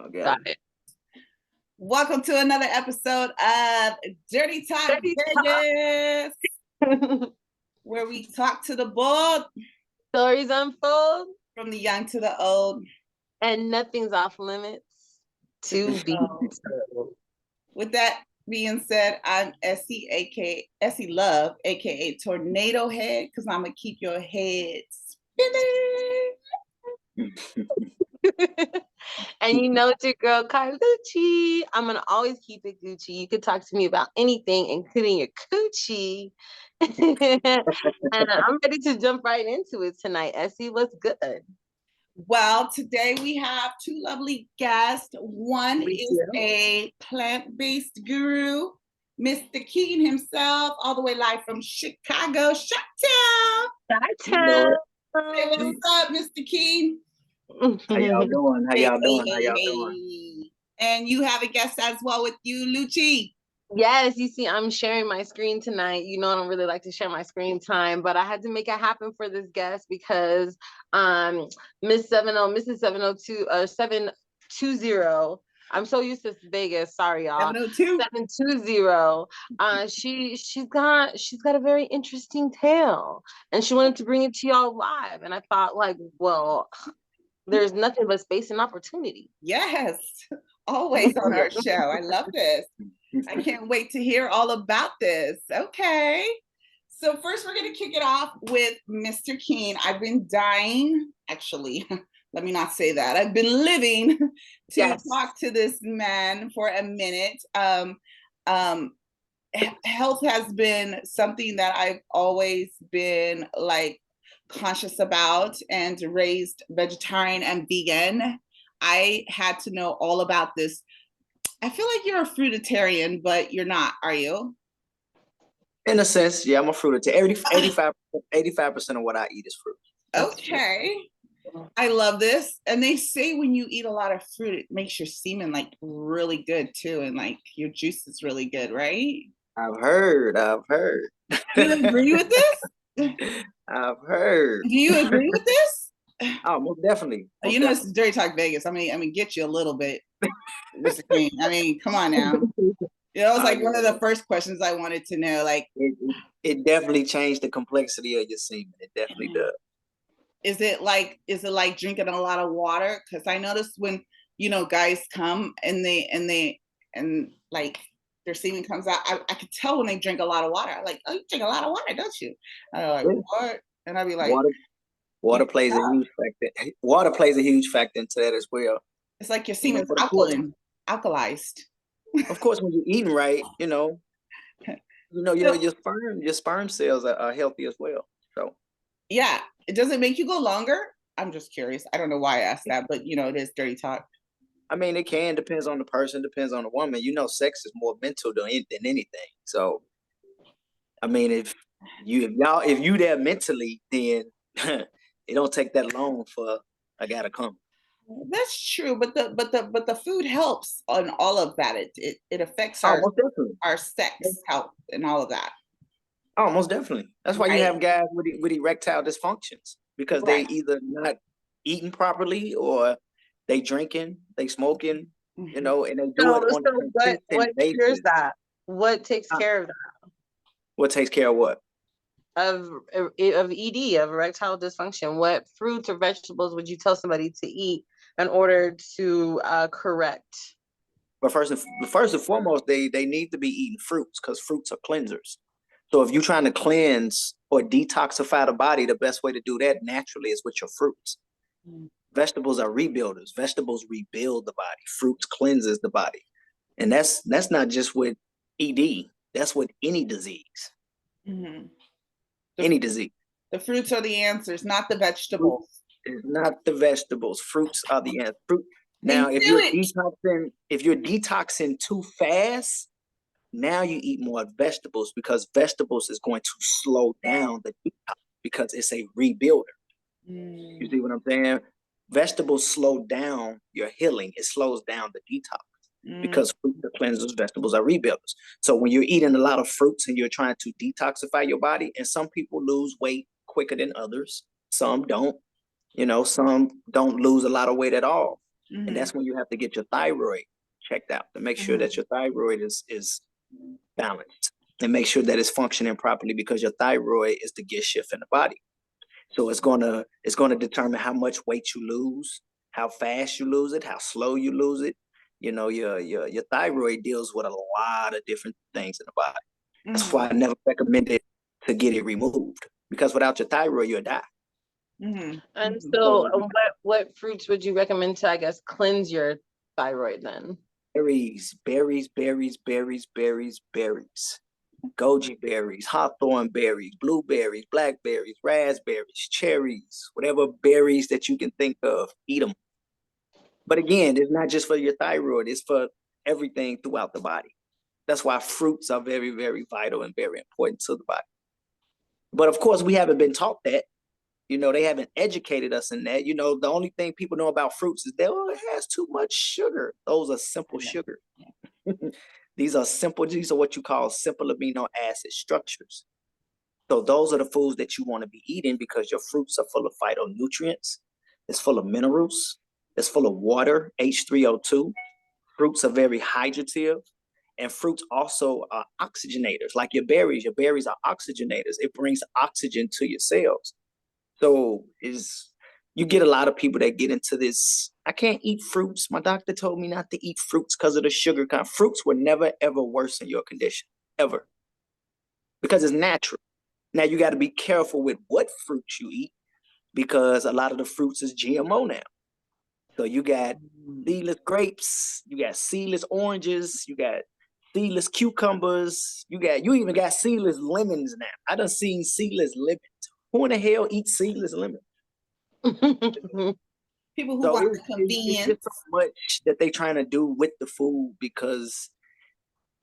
Okay. Got it. Welcome to another episode of Dirty Talk Vegas, where we talk to the bold, stories unfold, from the young to the old, and nothing's off limits to be told. With that being said, I'm Essie, aka Essie Love, aka Tornado Head, because I'm gonna keep your head spinning. And you know it's your girl Carlucci. I'm gonna always keep it Gucci. You can talk to me about anything, including your coochie. And I'm ready to jump right into it tonight. Essie, what's good? Well, today we have two lovely guests. One is a plant-based guru, Mr. King himself, all the way live from Chicago, Chi-Town. Chi-Town. Say what's up, Mr. King? How y'all doing? How y'all doing? And you have a guest as well with you, Lucci. Yes, you see, I'm sharing my screen tonight. You know, I don't really like to share my screen time, but I had to make it happen for this guest because Mrs. 702 720. I'm so used to Vegas. Sorry, y'all. 720. She's got a very interesting tale, and she wanted to bring it to y'all live. And I thought, like, well, there's nothing but space and opportunity. Yes, always on our show. I love this. I can't wait to hear all about this. Okay. So first we're going to kick it off with Mr. King. I've been dying, actually, let me not say that. I've been living to talk to this man for a minute. Health has been something that I've always been like conscious about, and raised vegetarian and vegan. I had to know all about this. I feel like you're a fruitarian, but you're not, are you? In a sense, yeah, I'm a fruitarian. 85% of what I eat is fruit. Okay. I love this. And they say when you eat a lot of fruit, it makes your semen like really good too. And like your juice is really good, right? I've heard. You agree with this? I've heard. Do you agree with this? Oh, most definitely. You know, this is Dirty Talk Vegas. I mean, get you a little bit, Mr. King. I mean, come on now. It was like one of the first questions I wanted to know. Like, it definitely changed the complexity of your semen. It definitely does. Is it like drinking a lot of water? Because I noticed when, you know, guys come and like their semen comes out, I could tell when they drink a lot of water. I'm like, oh, you drink a lot of water, don't you? And I'm like, what? And I'd be like, Water plays a huge factor. Water plays a huge factor into that as well. It's like your semen's alkalized. Of course, when you're eating right, your sperm cells are healthy as well. So yeah, does it make you go longer? I'm just curious. I don't know why I asked that, but it is dirty talk. I mean, it depends on the person, depends on the woman. Sex is more mental than anything. So, I mean, if you there mentally, then it don't take that long for a guy to come. That's true, but the food helps on all of that. It affects our sex health and all of that. Oh, most definitely. That's why you have guys with erectile dysfunctions, because they either not eating properly or they drinking, they smoking, and they do it on a consistent basis. Cures that? What takes care of that? What takes care of what? Of ED, of erectile dysfunction. What fruits or vegetables would you tell somebody to eat in order to correct? But first and foremost, they need to be eating fruits, because fruits are cleansers. So if you're trying to cleanse or detoxify the body, the best way to do that naturally is with your fruits. Vegetables are rebuilders. Vegetables rebuild the body. Fruits cleanses the body. And that's not just with ED. That's with any disease. Any disease. The fruits are the answers, not the vegetables. It's not the vegetables. Fruits are the answer. Fruit. Now, if you're detoxing too fast, now you eat more vegetables, because vegetables is going to slow down the detox, because it's a rebuilder. You see what I'm saying? Vegetables slow down your healing. It slows down the detox, because fruits are cleansers, vegetables are rebuilders. So when you're eating a lot of fruits and you're trying to detoxify your body, and some people lose weight quicker than others, some don't. Some don't lose a lot of weight at all. And that's when you have to get your thyroid checked out to make sure that your thyroid is balanced and make sure that it's functioning properly, because your thyroid is the gear shift in the body. So it's gonna determine how much weight you lose, how fast you lose it, how slow you lose it. You know, your thyroid deals with a lot of different things in the body. That's why I never recommend it to get it removed, because without your thyroid, you'll die. And so what fruits would you recommend to, I guess, cleanse your thyroid then? Berries. Goji berries, hawthorn berries, blueberries, blackberries, raspberries, cherries, whatever berries that you can think of, eat them. But again, it's not just for your thyroid, it's for everything throughout the body. That's why fruits are very, very vital and very important to the body. But of course, we haven't been taught that. You know, they haven't educated us in that. You know, the only thing people know about fruits is that, oh, it has too much sugar. Those are simple sugar. These are what you call simple amino acid structures. So those are the foods that you want to be eating, because your fruits are full of phytonutrients. It's full of minerals. It's full of water, H3O2. Fruits are very hydrative. And fruits also are oxygenators, like your berries. Your berries are oxygenators. It brings oxygen to your cells. So you get a lot of people that get into this, I can't eat fruits. My doctor told me not to eat fruits because of the sugar content. Fruits will never, ever worsen your condition, ever, because it's natural. Now, you got to be careful with what fruits you eat, because a lot of the fruits is GMO now. So you got seedless grapes, you got seedless oranges, you got seedless cucumbers, you even got seedless lemons now. I done seen seedless lemons. Who in the hell eats seedless lemons? People who want the convenience. It's just so much that they trying to do with the food,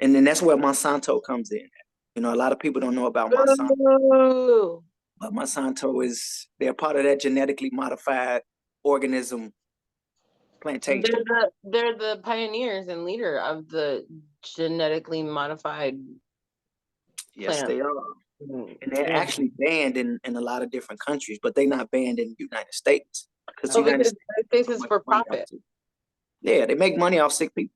and then that's where Monsanto comes in. You know, a lot of people don't know about Monsanto, but Monsanto they're part of that genetically modified organism plantation. They're the pioneers and leader of the genetically modified Yes, plant. they are. And they're actually banned in a lot of different countries, but they're not banned in the United States. Because the United States is for profit. Yeah, they make money off sick people.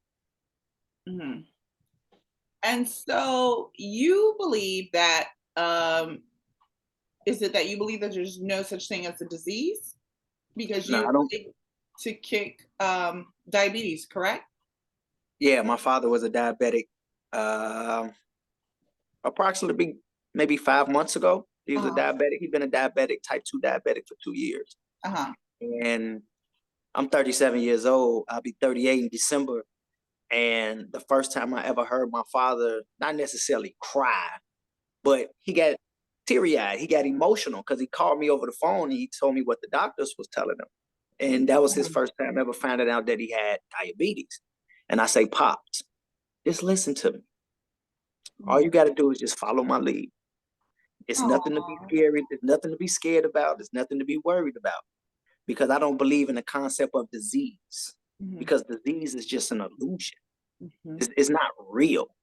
And so you believe that, is it that you believe that there's no such thing as a disease? Because you to kick diabetes, correct? Yeah, my father was a diabetic approximately maybe 5 months ago. He was a diabetic. He'd been a diabetic, type 2 diabetic for 2 years. And I'm 37 years old. I'll be 38 in December. And the first time I ever heard my father, not necessarily cry, but he got teary-eyed. He got emotional because he called me over the phone and he told me what the doctors was telling him. And that was his first time ever finding out that he had diabetes. And I say, Pops, just listen to me. All you got to do is just follow my lead. It's nothing to be scary. There's nothing to be scared about. There's nothing to be worried about, because I don't believe in the concept of disease, because disease is just an illusion. It's not real.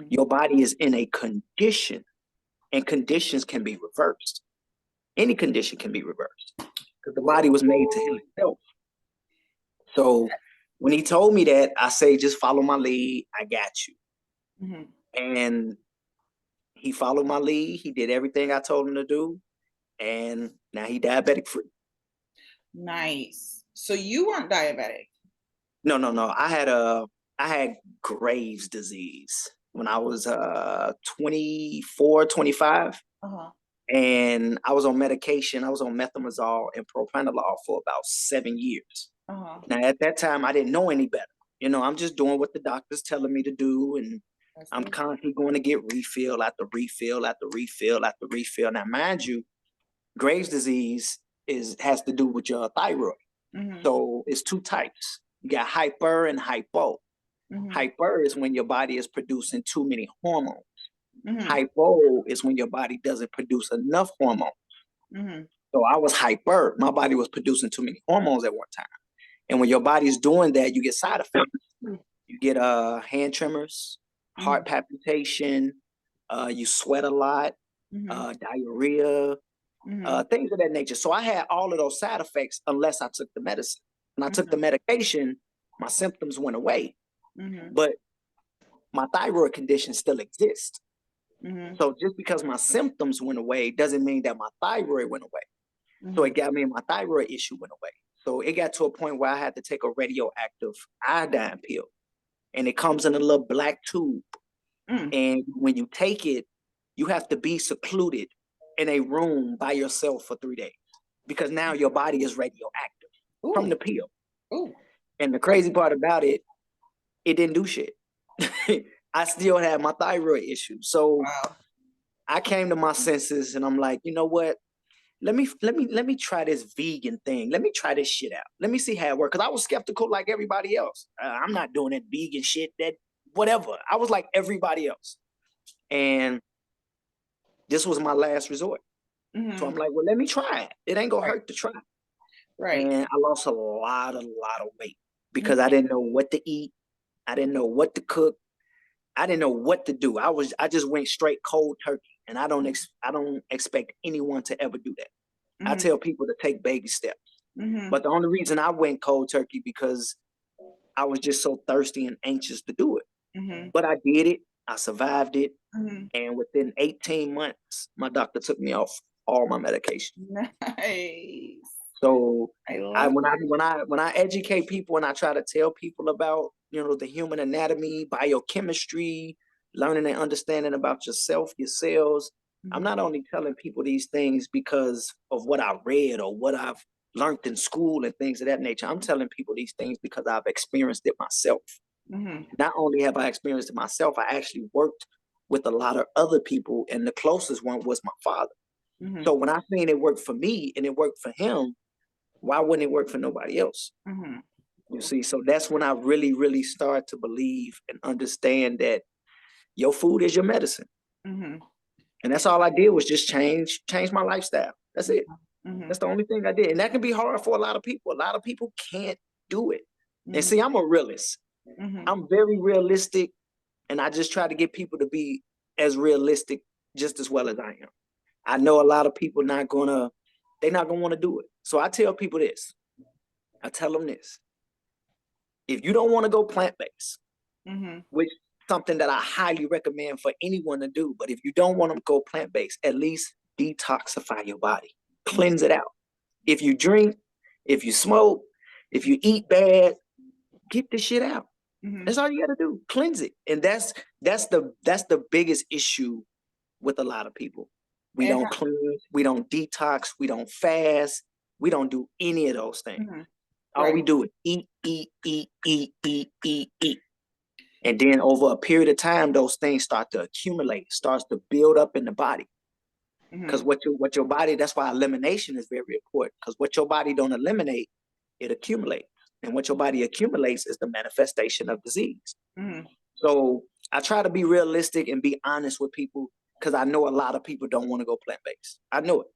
Your body is in a condition, and conditions can be reversed. Any condition can be reversed, because the body was made to heal itself. So when he told me that, I say, just follow my lead. I got you. And he followed my lead. He did everything I told him to do. And now he diabetic free. Nice. So you weren't diabetic? No. I had Graves' disease when I was 24, 25. And I was on medication. I was on methimazole and propranolol for about 7 years. Now, at that time, I didn't know any better. You know, I'm just doing what the doctor's telling me to do. And I'm constantly going to get refill after refill after refill after refill. Now, mind you, Graves' disease has to do with your thyroid. So it's 2 types. You got hyper and hypo. Hyper is when your body is producing too many hormones. Hypo is when your body doesn't produce enough hormones. So I was hyper. My body was producing too many hormones at one time. And when your body's doing that, you get side effects. You get hand tremors, heart palpitation, you sweat a lot, diarrhea, things of that nature. So I had all of those side effects unless I took the medicine. When I took the medication, my symptoms went away, but my thyroid condition still exists. So just because my symptoms went away doesn't mean that my thyroid went away. So it got me, my thyroid issue went away. So it got to a point where I had to take a radioactive iodine pill, and it comes in a little black tube. And when you take it, you have to be secluded in a room by yourself for 3 days, because now your body is radioactive from the pill. And the crazy part about it, it didn't do shit. I still had my thyroid issue. So I came to my senses, and I'm like, you know what? Let me try this vegan thing. Let me try this shit out. Let me see how it works. Because I was skeptical like everybody else. I'm not doing that vegan shit, that whatever. I was like everybody else. And this was my last resort. So I'm like, well, let me try it. It ain't gonna hurt to try. And I lost a lot of weight because I didn't know what to eat. I didn't know what to cook. I didn't know what to do. I just went straight cold turkey, and I don't expect anyone to ever do that. I tell people to take baby steps. But the only reason I went cold turkey because I was just so thirsty and anxious to do it. But I did it. I survived it. And within 18 months, my doctor took me off all my medication. Nice. So when I educate people and I try to tell people about, you know, the human anatomy, biochemistry, learning and understanding about yourself, your cells, I'm not only telling people these things because of what I read or what I've learned in school and things of that nature. I'm telling people these things because I've experienced it myself. Not only have I experienced it myself, I actually worked with a lot of other people, and the closest one was my father. So when I seen it work for me and it worked for him, why wouldn't it work for nobody else? You see, so that's when I really, really started to believe and understand that your food is your medicine. And that's all I did was just change my lifestyle. That's it. That's the only thing I did. And that can be hard for a lot of people. A lot of people can't do it. And see, I'm a realist. I'm very realistic, and I just try to get people to be as realistic just as well as I am. I know a lot of people they're not gonna want to do it. So I tell people this. I tell them this. If you don't want to go plant-based, which is something that I highly recommend for anyone to do, but if you don't want to go plant-based, at least detoxify your body. Cleanse it out. If you drink, if you smoke, if you eat bad, get the shit out. That's all you got to do. Cleanse it. And that's the biggest issue with a lot of people. We don't cleanse, we don't detox, we don't fast, we don't do any of those things. All we do is eat. And then over a period of time, those things start to accumulate, starts to build up in the body. Because what your body, that's why elimination is very important. Because what your body don't eliminate, it accumulates. And what your body accumulates is the manifestation of disease. So I try to be realistic and be honest with people, because I know a lot of people don't want to go plant-based. I know it.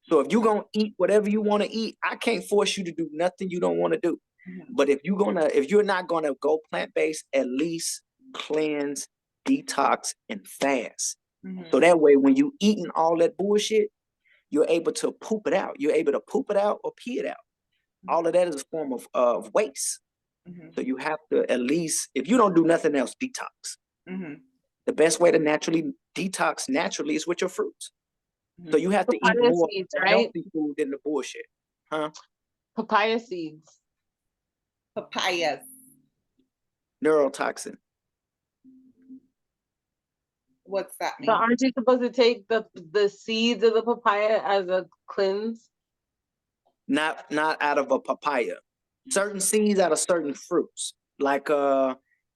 So if you're going to eat whatever you want to eat, I can't force you to do nothing you don't want to do. But if you're not going to go plant-based, at least cleanse, detox, and fast. So that way, when you eating all that bullshit, you're able to poop it out. You're able to poop it out or pee it out. All of that is a form of waste. So you have to, at least, if you don't do nothing else, detox. The best way to naturally detox naturally is with your fruits. So you have to eat more seeds, healthy food than the bullshit. Papaya seeds. Papayas. Neurotoxin. What's that mean? So aren't you supposed to take the seeds of the papaya as a cleanse? Not out of a papaya. Certain seeds out of certain fruits, like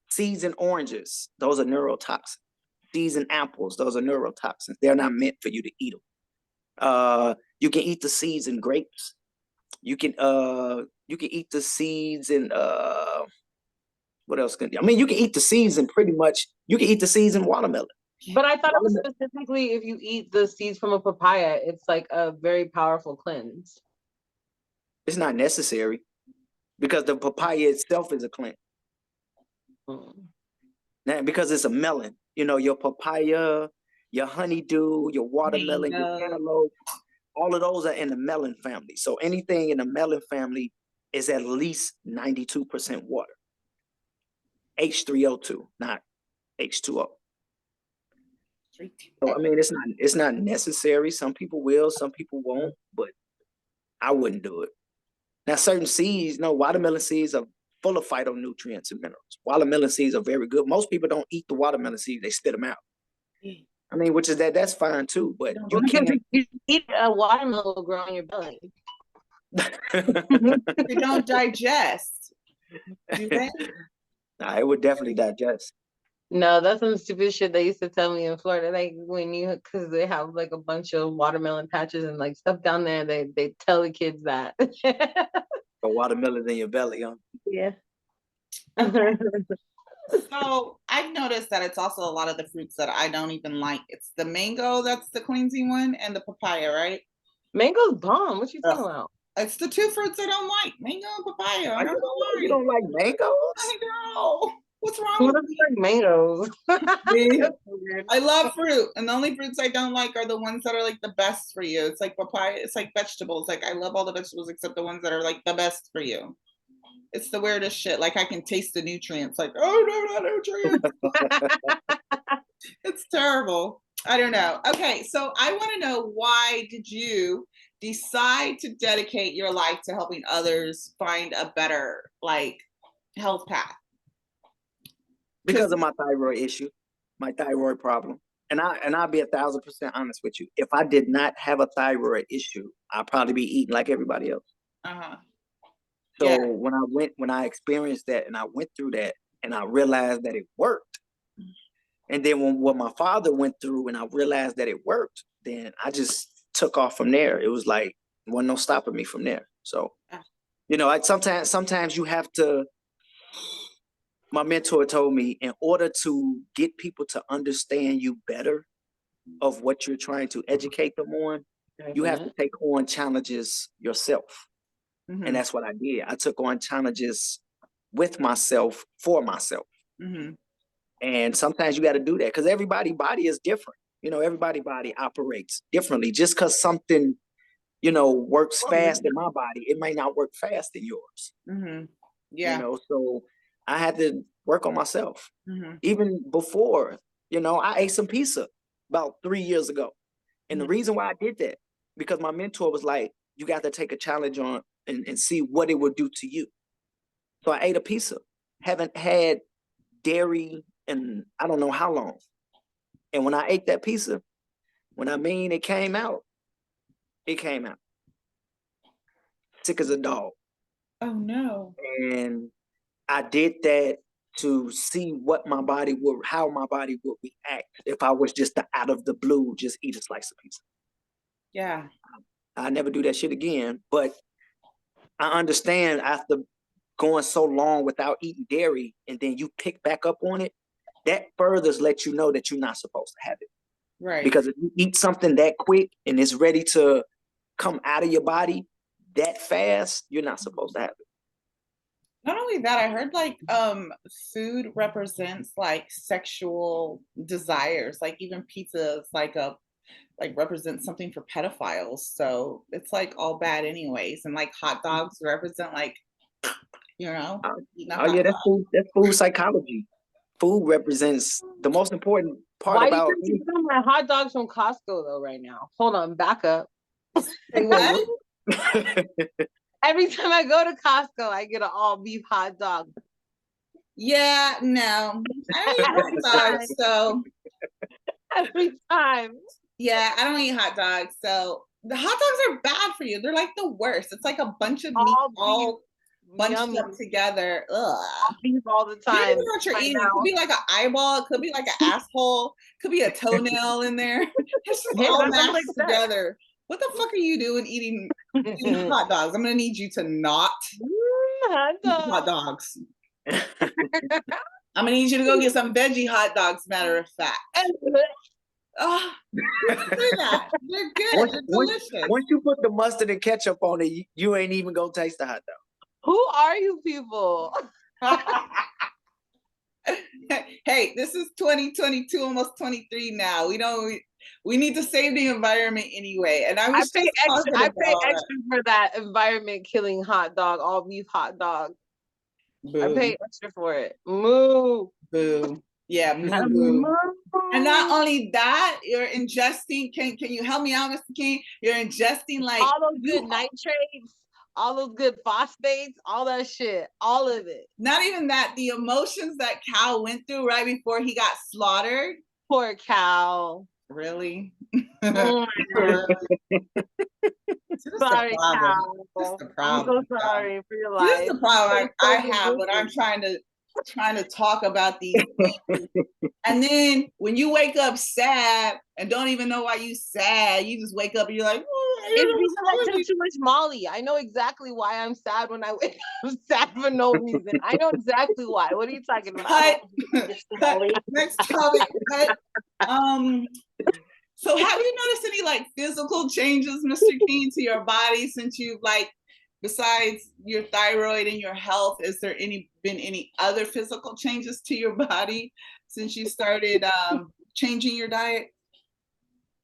seeds in oranges, those are neurotoxins. Seeds in apples, those are neurotoxins. They're not meant for you to eat them. You can eat the seeds in grapes. You can eat the seeds in what else can you can eat the seeds in you can eat the seeds in watermelon. But I thought it was specifically if you eat the seeds from a papaya, it's like a very powerful cleanse. It's not necessary, because the papaya itself is a cleanse. Now, because it's a melon, your papaya, your honeydew, your watermelon, your cantaloupe, all of those are in the melon family. So anything in the melon family is at least 92% water. H3O2, not H2O. So I mean, it's not necessary. Some people will, some people won't, but I wouldn't do it. Now, certain seeds, watermelon seeds are full of phytonutrients and minerals. Watermelon seeds are very good. Most people don't eat the watermelon seeds; they spit them out. I mean, which is that's fine too. But you can't eat a watermelon will grow in your belly. They don't digest. Do they? Nah, it would definitely digest. No, that's some stupid shit they used to tell me in Florida. Like because they have like a bunch of watermelon patches and like stuff down there. They tell the kids that. The watermelon in your belly, huh? Yeah. So I've noticed that it's also a lot of the fruits that I don't even like. It's the mango that's the cleansing one, and the papaya, right? Mango's bomb. What you talking about? It's the two fruits I don't like, mango and papaya. I don't know why. You don't like mangoes? I know. What's wrong Who with doesn't like mangoes? me? I love fruit, and the only fruits I don't like are the ones that are like the best for you. It's like papaya. It's like vegetables. Like I love all the vegetables except the ones that are like the best for you. It's the weirdest shit. Like I can taste the nutrients. Like, oh no, not nutrients. It's terrible. I don't know. Okay, so I want to know, why did you decide to dedicate your life to helping others find a better health path? Because of my thyroid issue, my thyroid problem. And I'll be 1,000% honest with you. If I did not have a thyroid issue, I'd probably be eating like everybody else. So yeah. when I experienced that and I went through that and I realized that it worked, and then when my father went through and I realized that it worked, then I just took off from there. It was like, there wasn't no stopping me from there. So, sometimes you have to. My mentor told me, in order to get people to understand you better of what you're trying to educate them on, you have to take on challenges yourself. Mm-hmm. And that's what I did. I took on challenges with myself, for myself. Mm-hmm. And sometimes you got to do that because everybody's body is different. Everybody's body operates differently. Just because something, works fast in my body, it may not work fast in yours. Mm-hmm. Yeah. So I had to work on myself. Mm-hmm. Even before, I ate some pizza about 3 years ago. And the reason why I did that, because my mentor was like, you got to take a challenge on and see what it would do to you. So I ate a pizza. Haven't had dairy in I don't know how long. And when I ate that pizza, it came out. It came out. Sick as a dog. Oh no. And I did that to see how my body would react if I was just out of the blue, just eat a slice of pizza. Yeah. I never do that shit again. But I understand after going so long without eating dairy and then you pick back up on it, that further lets you know that you're not supposed to have it. Right. Because if you eat something that quick and it's ready to come out of your body that fast, you're not supposed to have it. Not only that, I heard food represents sexual desires. Even pizza is represents something for pedophiles. So it's all bad anyways. And hot dogs represent eating a hot yeah, dog. that's food psychology. Food represents the most important part. Why about you think you my hot dogs from Costco though right now? Hold on, back up. What? Every time I go to Costco, I get an all beef hot dog. Yeah, no. I don't eat hot dogs, so every time. Yeah, I don't eat hot dogs. So the hot dogs are bad for you. They're the worst. It's a bunch of meat all bunched up together. Ugh. Beef all the time. You don't even know what you're eating. It could be an eyeball. It could be an asshole. It could be a toenail in there. It's just all mashed together. What the fuck are you doing eating hot dogs? I'm gonna need you to not eat hot dogs. I'm gonna need you to go get some veggie hot dogs. Matter of fact. Oh, do that. They're good. They're delicious. Once you put the mustard and ketchup on it, you ain't even gonna taste the hot dog. Who are you people? Hey, this is 2022, almost 23 now. We don't We need to save the environment anyway. And I pay extra for that environment killing hot dog, all beef hot dog. Boo. I pay extra for it. Moo. Boo. Yeah, moo. And not only that, you're ingesting. Can you help me out, Mr. King? You're ingesting like all those good nitrates, all those good phosphates, all that shit, all of it. Not even that, the emotions that cow went through right before he got slaughtered. Poor cow. Really? Oh my God. Sorry, cow. I'm so sorry for your life. This is the problem I have when I'm trying to talk about these things. And then when you wake up sad and don't even know why you sad, you just wake up and you're like, it's because I took too much Molly. I know exactly why I'm sad when I wake up. I'm sad for no reason. I know exactly why. What are you talking about? Next topic. So have you noticed any like physical changes, Mr. King, to your body since you've like, besides your thyroid and your health, is there been any other physical changes to your body since you started changing your diet?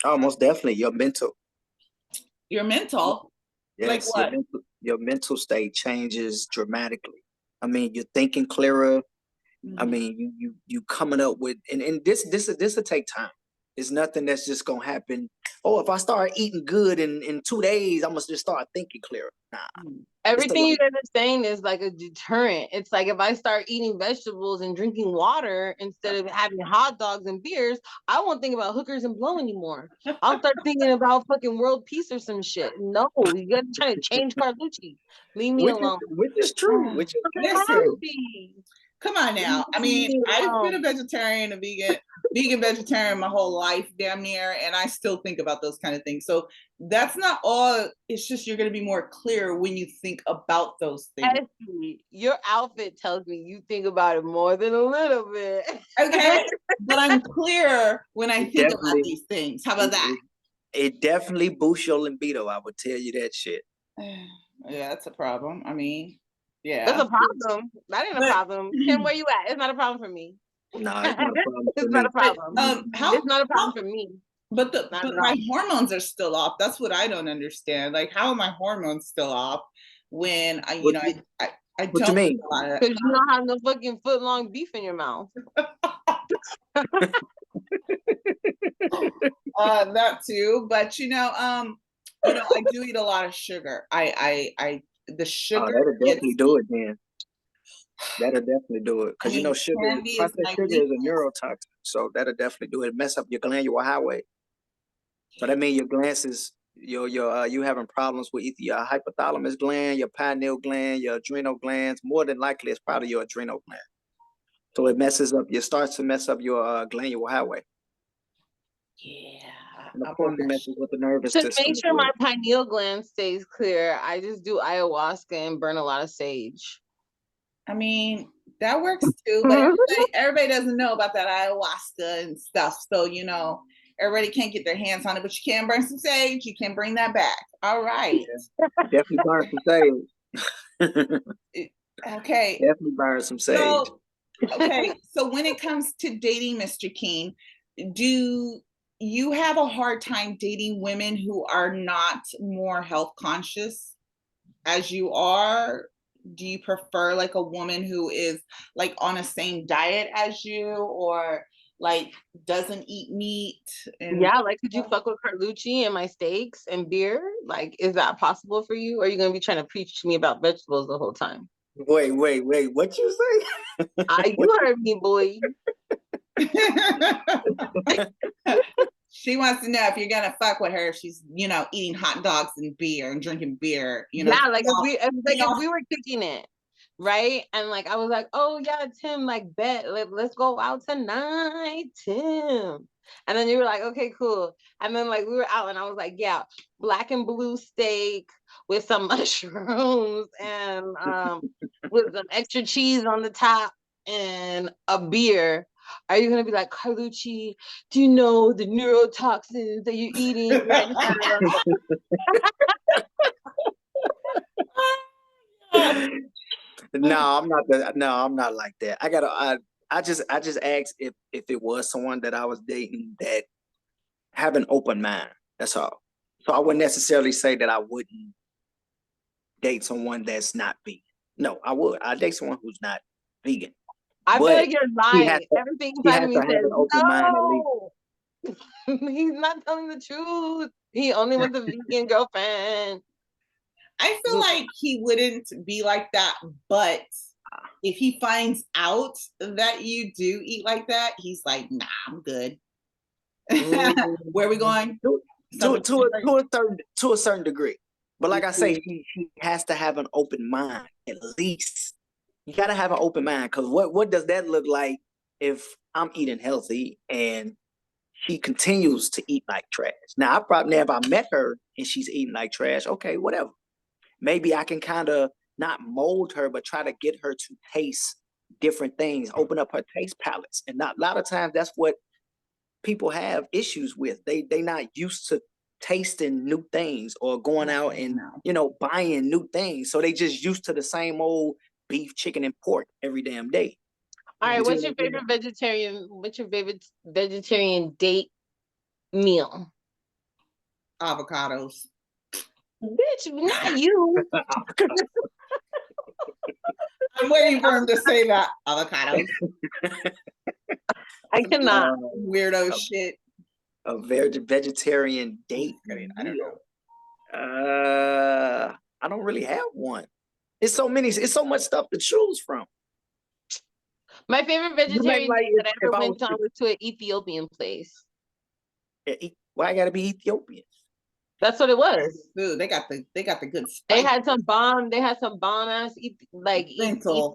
Oh, most definitely. Your mental. Your mental? Yes, like what? Your mental state changes dramatically. I mean, you're thinking clearer. I mean, you coming up with, and this will take time. It's nothing that's just gonna happen. Oh, if I start eating good in 2 days, I must just start thinking clearer. Nah. Everything you guys are saying is like a deterrent. It's like if I start eating vegetables and drinking water instead of having hot dogs and beers, I won't think about hookers and blow anymore. I'll start thinking about fucking world peace or some shit. No, you gotta try to change Carlucci. Leave me alone. Which is true. Which is listen. Come on now. I mean, I've been a vegetarian, vegetarian my whole life, damn near, and I still think about those kind of things. So that's not all. It's just you're going to be more clear when you think about those things. Actually, your outfit tells me you think about it more than a little bit. Okay, but I'm clear when I think about these things. How about that? It definitely boosts your libido. I would tell you that shit. Yeah, that's a problem. I mean, yeah. That's a problem. That ain't a problem. Kim, where you at? It's not a problem for me. No, it's not a problem. It's not a problem. It's not a problem for me. But my hormones are still off. That's what I don't understand. Like, how are my hormones still off when I don't what you mean? Because you don't have no fucking foot long beef in your mouth. That too, but I do eat a lot of sugar. The sugar. Oh, that'll definitely do it, then. That'll definitely do it, because sugar is a neurotoxin, so that'll definitely do it. Mess up your glandular highway. So that means your glands you having problems with either your hypothalamus gland, your pineal gland, your adrenal glands. More than likely, it's probably your adrenal gland. So it starts to mess up your glandular highway. Yeah. And of course, it messes with the nervous system. To make sure my pineal gland stays clear, I just do ayahuasca and burn a lot of sage. I mean, that works too, but everybody doesn't know about that ayahuasca and stuff. So, everybody can't get their hands on it, but you can burn some sage. You can bring that back. All right. Yeah, definitely burn some sage. Okay. Definitely burn some sage. So when it comes to dating, Mr. King, do you have a hard time dating women who are not more health conscious as you are? Do you prefer like a woman who is like on the same diet as you, or like doesn't eat meat? Like, could you fuck with Carlucci and my steaks and beer? Like, is that possible for you? Or are you gonna be trying to preach to me about vegetables the whole time? Wait, what you say? You heard me, boy. She wants to know if you're gonna fuck with her if she's, eating hot dogs and beer and drinking beer. Yeah, like if we were kicking it, right? And like I was like, oh yeah, Tim, like bet, let's go out tonight, Tim. And then you were like, okay, cool. And then like we were out, and I was like, yeah, black and blue steak with some mushrooms and with some extra cheese on the top and a beer. Are you gonna be like, Carlucci, do you know the neurotoxins that you're eating right now? No, I'm not like that. I just asked if it was someone that I was dating that have an open mind. That's all. So I wouldn't necessarily say that I wouldn't date someone that's not vegan. No, I would. I date someone who's not vegan. I feel But like you're lying. to, Everything he inside has of me to have says an open mind at least. no. He's not telling the truth. He only wants a vegan girlfriend. I feel like he wouldn't be like that, but if he finds out that you do eat like that, he's like, nah, I'm good. Where are we going? To a certain degree. But like I say, he has to have an open mind at least. You gotta have an open mind, because what does that look like if I'm eating healthy and she continues to eat like trash? Now, I probably if I met her and she's eating like trash, okay, whatever. Maybe I can kind of not mold her, but try to get her to taste different things, open up her taste palettes. And not a lot of times that's what people have issues with. They not used to tasting new things or going out and buying new things. So they just used to the same old beef, chicken, and pork every damn day. All right, what's your favorite vegetarian date meal? Avocados. Bitch, not you. I'm waiting for him to say that. Avocados. I cannot. Weirdo shit. A vegetarian date. I don't know. I don't really have one. It's so much stuff to choose from. My favorite vegetarian date that I ever went on was to an Ethiopian place. Why I gotta be Ethiopian? That's what it was. Dude, they got the good spice. They had some bomb ass Ethiopian food,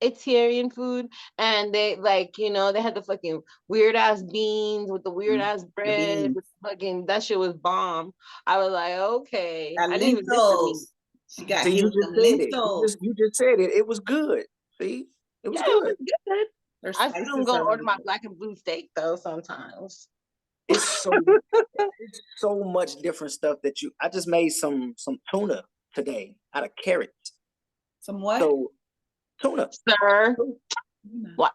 Ethiopian food, and they they had the fucking weird ass beans with the weird ass bread with fucking that shit was bomb. I was like, okay. I didn't even get the meat. She got you just said it. It was good. See? It was good. It was good. I still go order my black and blue steak though sometimes. It's so much different stuff that I just made some tuna today out of carrots. Some what? So tuna. Sir. What?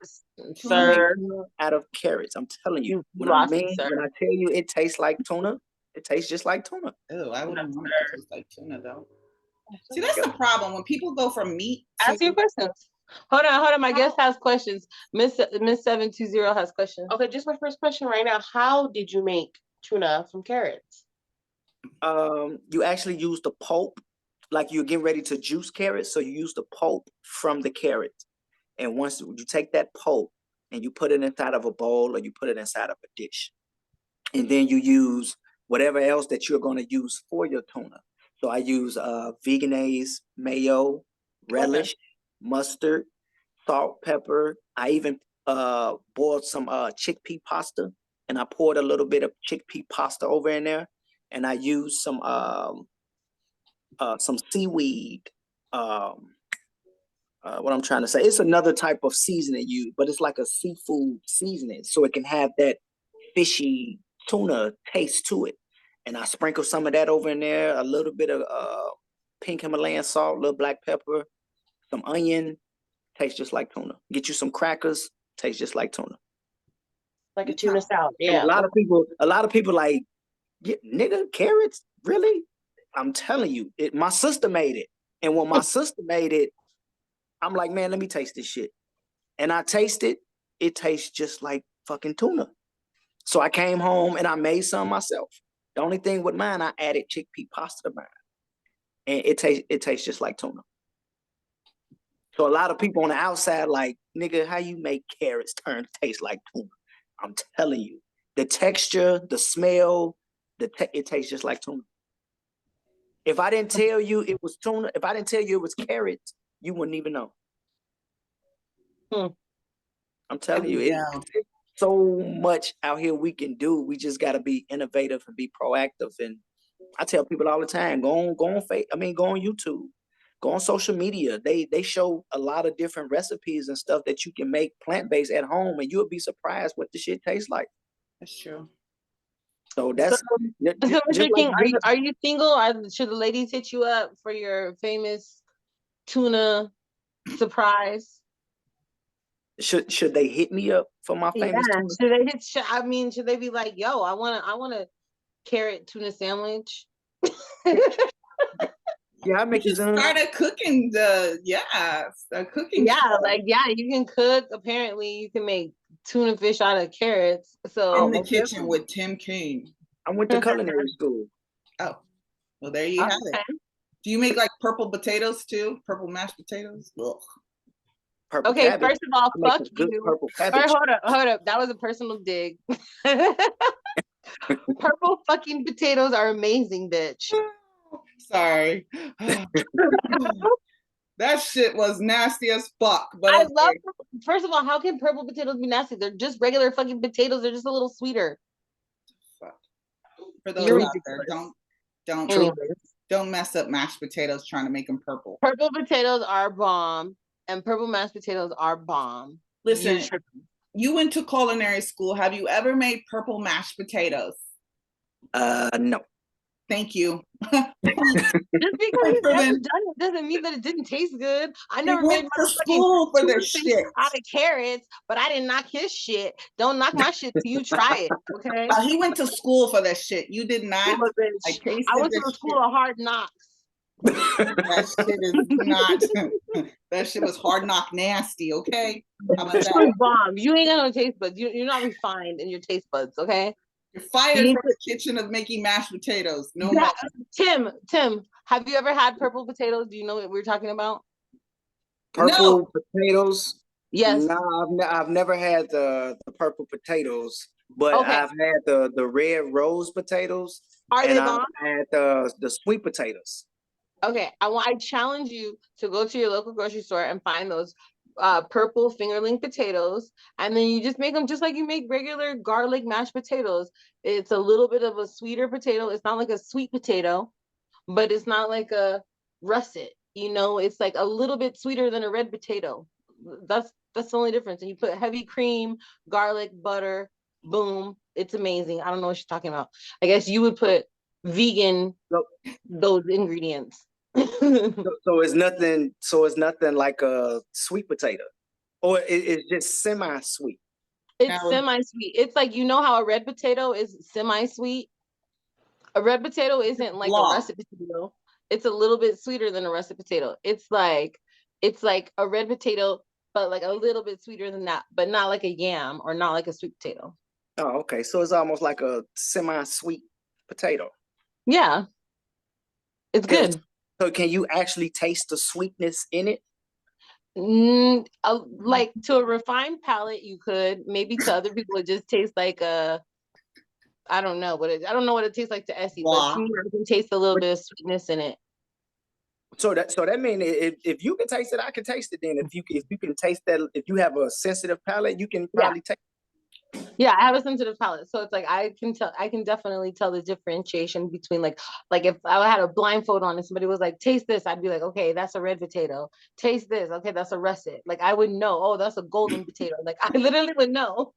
Sir. Out of carrots. I'm telling you. When I tell you it tastes like tuna, it tastes just like tuna. Oh, I wouldn't want it to taste like tuna though. See, that's the problem. When people go from meat ask your questions. Hold on. My guest has questions. Miss 720 has questions. Okay, just my first question right now. How did you make tuna from carrots? You actually use the pulp, like you're getting ready to juice carrots. So you use the pulp from the carrot. And once you take that pulp and you put it inside of a bowl or you put it inside of a dish. And then you use whatever else that you're going to use for your tuna. So I use veganese, mayo, relish, mustard, salt, pepper. I even boiled some chickpea pasta, and I poured a little bit of chickpea pasta over in there, and I used some seaweed. What I'm trying to say, it's another type of seasoning but it's like a seafood seasoning, so it can have that fishy tuna taste to it. And I sprinkle some of that over in there, a little bit of pink Himalayan salt, a little black pepper, some onion, tastes just like tuna. Get you some crackers, tastes just like tuna. Like a tuna salad, yeah. And a lot of people like, yeah, nigga, carrots? Really? I'm telling you, my sister made it. And when my sister made it, I'm like, man, let me taste this shit. And I taste it, it tastes just like fucking tuna. So I came home and I made some myself. The only thing with mine, I added chickpea pasta to mine. And it tastes just like tuna. So a lot of people on the outside like, nigga, how you make carrots taste like tuna? I'm telling you. The texture, the smell, it tastes just like tuna. If I didn't tell you it was tuna, if I didn't tell you it was carrots, you wouldn't even know. I'm telling you, it's so much out here we can do. We just got to be innovative and be proactive. And I tell people all the time, go on YouTube, go on social media. They show a lot of different recipes and stuff that you can make plant-based at home, and you'll be surprised what the shit tastes like. That's true. So that's are you single? Should the ladies hit you up for your famous tuna surprise? Should they hit me up for my Yeah. famous tuna? Should they hit? Should they be like, yo, I want a carrot tuna sandwich? Yeah, I make You you some. started cooking a cooking Yeah, show like you can cook. Apparently, you can make tuna fish out of carrots. So in the most kitchen definitely. with Tim King. I went to culinary school. Oh, well, there you have it. Do you make like purple potatoes too? Purple mashed potatoes? Ugh. Purple Okay, cabbage. first of all, I make fuck a good you. purple All cabbage. right, hold up. That was a personal dig. Purple fucking potatoes are amazing, bitch. Sorry. That shit was nasty as fuck. But I okay. love. First of all, how can purple potatoes be nasty? They're just regular fucking potatoes. They're just a little sweeter. Fuck. For those You're out there, ridiculous. don't Anyways, don't mess up mashed potatoes trying to make them purple. purple potatoes are bomb, and purple mashed potatoes are bomb. Listen, you went to culinary school. Have you ever made purple mashed potatoes? No. Thank you. Just because you've never done it doesn't mean that it didn't taste good. I never made to school for this shit out of carrots, but I didn't knock his shit. Don't knock my shit till you try it, okay? He went to school for that shit. You did not. I went to the school of hard knocks. That shit is not. That shit was hard knock nasty. Okay, how about that? Bomb. You ain't got no taste buds. You're not refined in your taste buds. Okay. You're fired from the kitchen of making mashed potatoes. No more. Tim, have you ever had purple potatoes? Do you know what we're talking about? Purple potatoes? Yes. No, I've never had the purple potatoes, but I've had the red rose potatoes. Are they bomb? I've had the sweet potatoes. Okay, I challenge you to go to your local grocery store and find those purple fingerling potatoes, and then you just make them just like you make regular garlic mashed potatoes. It's a little bit of a sweeter potato. It's not like a sweet potato, but it's not like a russet. It's like a little bit sweeter than a red potato. That's the only difference. And you put heavy cream, garlic, butter, boom. It's amazing. I don't know what you're talking about. I guess you would put vegan those ingredients. So it's nothing like a sweet potato, or it's just semi-sweet. It's semi-sweet. It's like, how a red potato is semi-sweet. A red potato isn't like a russet potato. It's a little bit sweeter than a russet potato. It's like a red potato, but like a little bit sweeter than that, but not like a yam or not like a sweet potato. Oh, okay. So it's almost like a semi-sweet potato. Yeah. It's good. So can you actually taste the sweetness in it? Like to a refined palate, you could. Maybe to other people, it just tastes like I don't know what it tastes like to Essie, but to me, I can taste a little bit of sweetness in it. So that means if you can taste it, I can taste it. Then if you can taste that, if you have a sensitive palate, you can probably taste. Yeah, I have a sensitive palate, so it's like I can definitely tell the differentiation between like if I had a blindfold on and somebody was like, taste this, I'd be like, okay, that's a red potato. Taste this, okay, that's a russet. Like I would know, oh, that's a golden potato. Like I literally would know.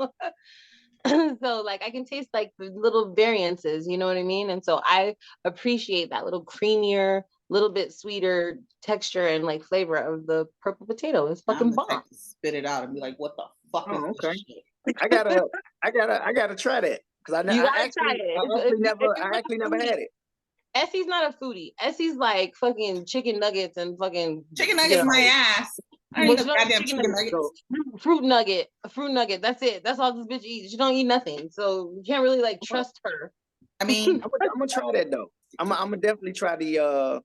So like I can taste like the little variances, you know what I mean? And so I appreciate that little creamier, little bit sweeter texture and like flavor of the purple potato. It's fucking bomb. Spit it out and be like, what the fuck is this shit? I gotta try that because I actually never had it. Essie's not a foodie. Essie's like fucking chicken nuggets and fucking chicken nuggets. My ass. I don't eat no goddamn chicken nuggets. Fruit nugget. That's it. That's all this bitch eats. She don't eat nothing, so you can't really like trust her. I mean, I'm gonna try that though. I'm gonna definitely try the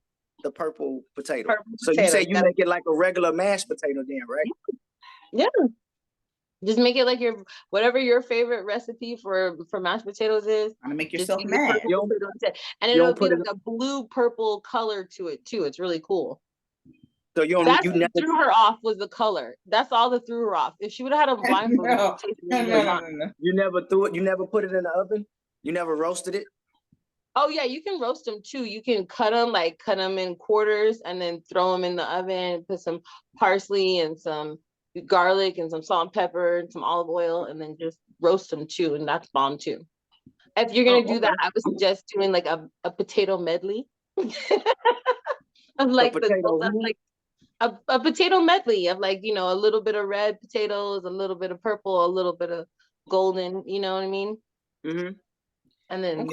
purple potato. You say you make it like a regular mashed potato, then, right? Yeah. Just make it like whatever your favorite recipe for mashed potatoes is. I'm gonna make yourself mad. And it'll be like a blue purple color to it too. It's really cool. So you never threw her off was the color. That's all that threw her off. If she would have had a blindfold, no. You never threw it. You never put it in the oven. You never roasted it. Oh yeah, you can roast them too. You can cut them in quarters and then throw them in the oven. Put some parsley and some garlic and some salt and pepper and some olive oil, and then just roast them too, and that's bomb too. If you're gonna do that, I would suggest doing like a potato medley. Of like a potato medley of like, you know, a little bit of red potatoes, a little bit of purple, a little bit of golden, you know what I mean? Mm-hmm. And then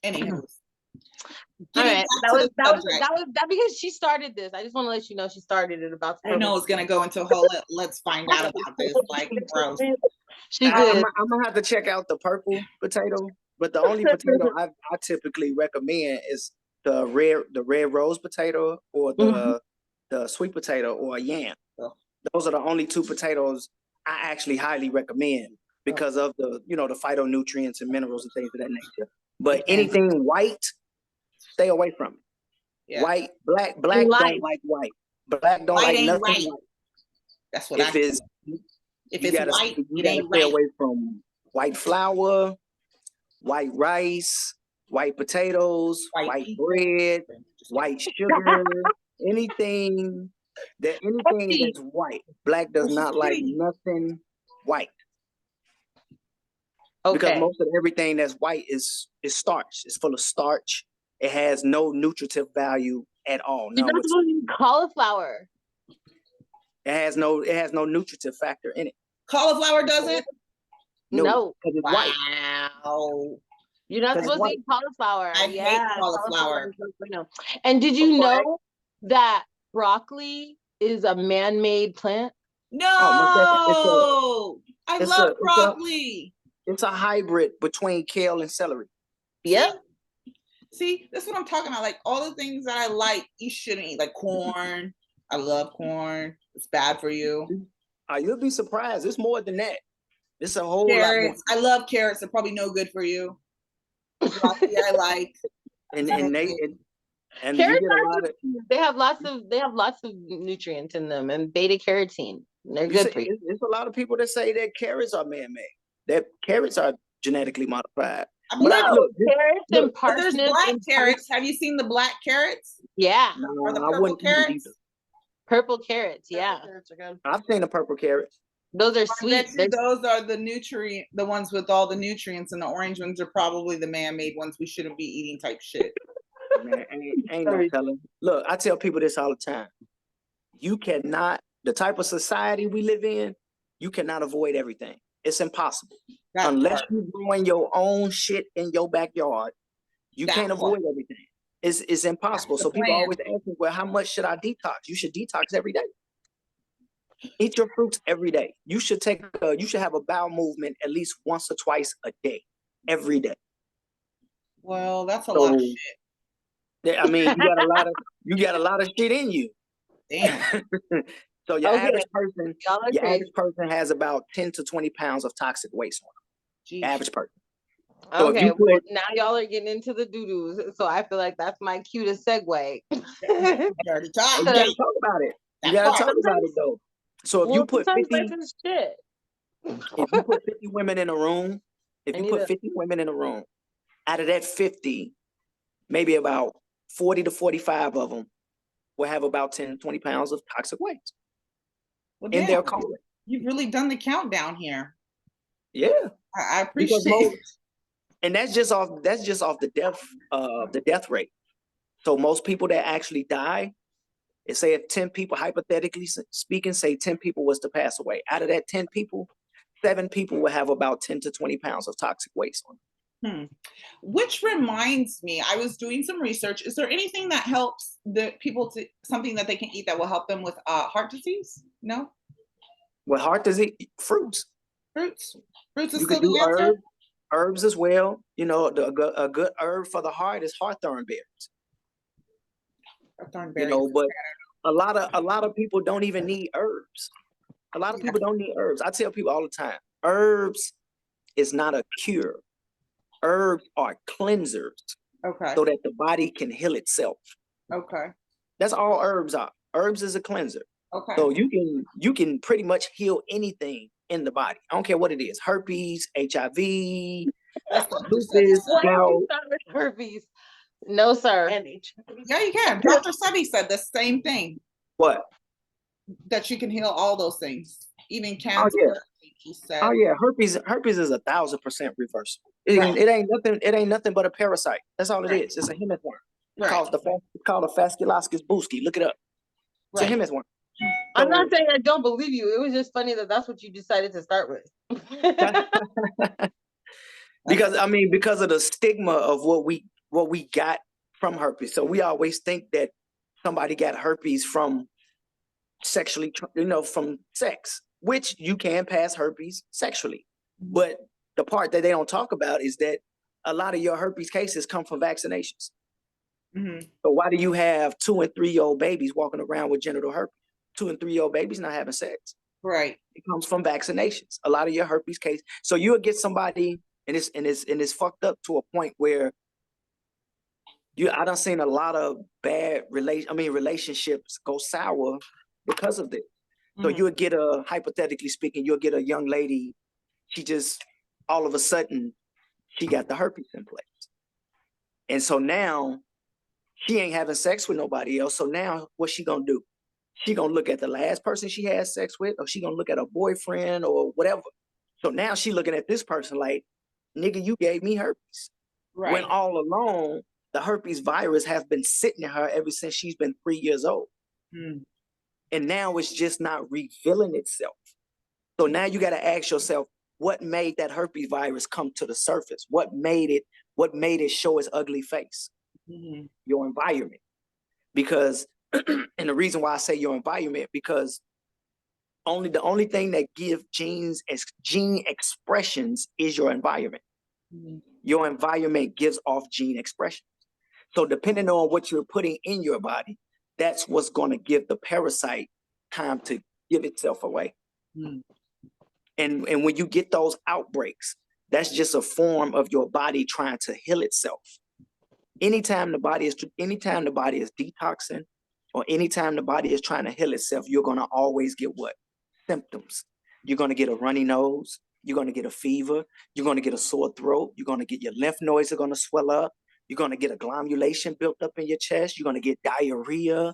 Anywho. All right, that because she started this. I just want to let you know she started it about. I know it's gonna go into a whole. Let's find out about this. Like, gross. She I'm did. gonna have to check out the purple potato, but the only potato I typically recommend is the red rose potato or the sweet potato or a yam. Oh. Those are the only two potatoes I actually highly recommend because of the the phytonutrients and minerals and things of that nature. But anything white, stay away from it. Yeah. White, black don't like white. Black don't like nothing right. white. That's what if it's white, it ain't stay right. away from white flour, white rice, white potatoes, white bread, white sugar, anything that's white. Black does not like nothing white. Okay. Because most of everything that's white is starch. It's full of starch. It has no nutritive value at all. You're not supposed to eat cauliflower. It has no nutritive factor in it. Cauliflower doesn't? No. Because it's white. Wow. You're not supposed to eat cauliflower. I hate cauliflower. And did you know that broccoli is a man-made plant? No. I love broccoli. It's a hybrid between kale and celery. Yep. See, that's what I'm talking about. Like all the things that I like, you shouldn't eat. Like corn. I love corn. It's bad for you. You'll be surprised. It's more than that. It's a whole carrots. lot more. I love carrots. They're probably no good for you. Broccoli I like. And carrots they have lots of nutrients in them and beta carotene. They're good for you. There's a lot of people that say that carrots are man-made. That carrots are genetically modified. Carrots and parsnips. There's black carrots. Have you seen the black carrots? Yeah. Or the purple carrots? Purple carrots, yeah. I've seen the purple carrots. Those are sweet. Those are the ones with all the nutrients, and the orange ones are probably the man-made ones we shouldn't be eating type shit. Man, ain't no telling. Look, I tell people this all the time. You cannot, the type of society we live in, you cannot avoid everything. It's impossible. Unless you're growing your own shit in your backyard, you can't avoid everything. It's impossible. So people always ask me, well, how much should I detox? You should detox every day. Eat your fruits every day. You should have a bowel movement at least once or twice a day, every day. Well, that's a lot of shit. I mean, you got a lot of shit in you. Damn. So your average person has about 10 to 20 pounds of toxic waste on them. Average person. So okay, now y'all are getting into the doo-doos, so I feel like that's my cue to segue. You gotta talk about it. You gotta talk about it though. So if you put 50 women in a room, out of that 50, maybe about 40 to 45 of them will have about 10 to 20 pounds of toxic waste in their colon. You've really done the countdown here. Yeah. I appreciate it. And that's just off the death rate. So most people that actually die, say if 10 people, hypothetically speaking, say 10 people was to pass away. Out of that 10 people, 7 people will have about 10 to 20 pounds of toxic waste on them. Which reminds me, I was doing some research. Is there anything that helps the people something that they can eat that will help them with heart disease? No? With heart disease, fruits. Fruits is still the answer? Herbs as well. You know, a good herb for the heart is hawthorn berries. You know, but a lot of people don't even need herbs. A lot of people don't need herbs. I tell people all the time, herbs is not a cure. Herbs are cleansers. Okay. So that the body can heal itself. Okay. That's all herbs are. Herbs is a cleanser. Okay. So you can pretty much heal anything in the body. I don't care what it is. Herpes, HIV, lupus, gout. Herpes. No, sir. Yeah, you can. Dr. Sebi said the same thing. What? That you can heal all those things, even cancer. Oh yeah. He said. Oh yeah. Herpes is 1,000% reversible. It ain't nothing but a parasite. That's all it is. It's a hemorrhoid. It's called a Fasculoscus buski. Look it up. To him as one. I'm not saying I don't believe you. It was just funny that that's what you decided to start with. Because I mean, because of the stigma of what we got from herpes. So we always think that somebody got herpes from sexually, from sex, which you can pass herpes sexually. But the part that they don't talk about is that a lot of your herpes cases come from vaccinations. So why do you have 2- and 3-year-old babies walking around with genital herpes? 2- and 3-year-old babies not having sex. Right. It comes from vaccinations. A lot of your herpes case. So you'll get somebody, and it's fucked up to a point where I done seen a lot of bad relationships go sour because of this. So you'll get hypothetically speaking, you'll get a young lady, she just all of a sudden she got the herpes in place. And so now she ain't having sex with nobody else. So now what's she gonna do? She gonna look at the last person she had sex with, or she gonna look at her boyfriend or whatever. So now she looking at this person like, nigga, you gave me herpes. Right. When all along, the herpes virus has been sitting in her ever since she's been 3 years old. And now it's just not revealing itself. So now you got to ask yourself, what made that herpes virus come to the surface? What made it show its ugly face? Your environment. Because, and the reason why I say your environment, because the only thing that gives gene expressions is your environment. Your environment gives off gene expressions. So depending on what you're putting in your body, that's what's going to give the parasite time to give itself away. And when you get those outbreaks, that's just a form of your body trying to heal itself. Anytime the body is detoxing, or anytime the body is trying to heal itself, you're going to always get what? Symptoms. You're going to get a runny nose. You're going to get a fever. You're going to get a sore throat. You're going to get your lymph nodes are going to swell up. You're going to get a glomulation built up in your chest. You're going to get diarrhea.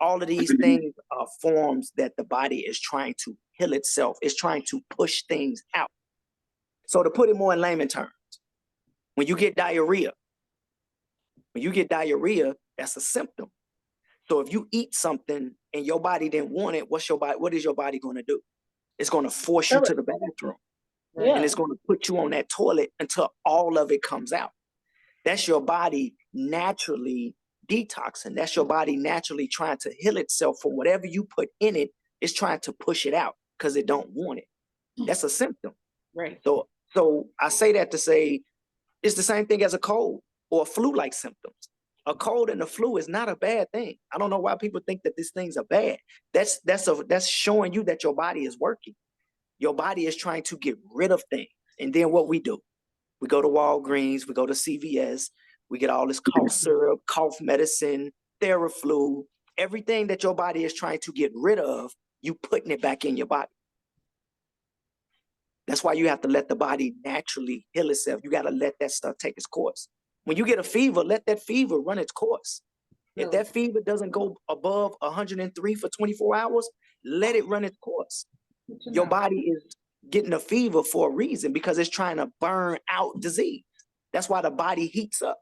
All of these things are forms that the body is trying to heal itself. It's trying to push things out. So to put it more in layman terms, when you get diarrhea, that's a symptom. So if you eat something and your body didn't want it, what is your body going to do? It's going to force you to the bathroom. And it's going to put you on that toilet until all of it comes out. That's your body naturally detoxing. That's your body naturally trying to heal itself from whatever you put in it. It's trying to push it out because it don't want it. That's a symptom. Right. So I say that to say it's the same thing as a cold or flu-like symptoms. A cold and a flu is not a bad thing. I don't know why people think that these things are bad. That's showing you that your body is working. Your body is trying to get rid of things. And then what we do? We go to Walgreens, we go to CVS, we get all this cough syrup, cough medicine, Theraflu, everything that your body is trying to get rid of, you putting it back in your body. That's why you have to let the body naturally heal itself. You got to let that stuff take its course. When you get a fever, let that fever run its course. If that fever doesn't go above 103 for 24 hours, let it run its course. Your body is getting a fever for a reason, because it's trying to burn out disease. That's why the body heats up.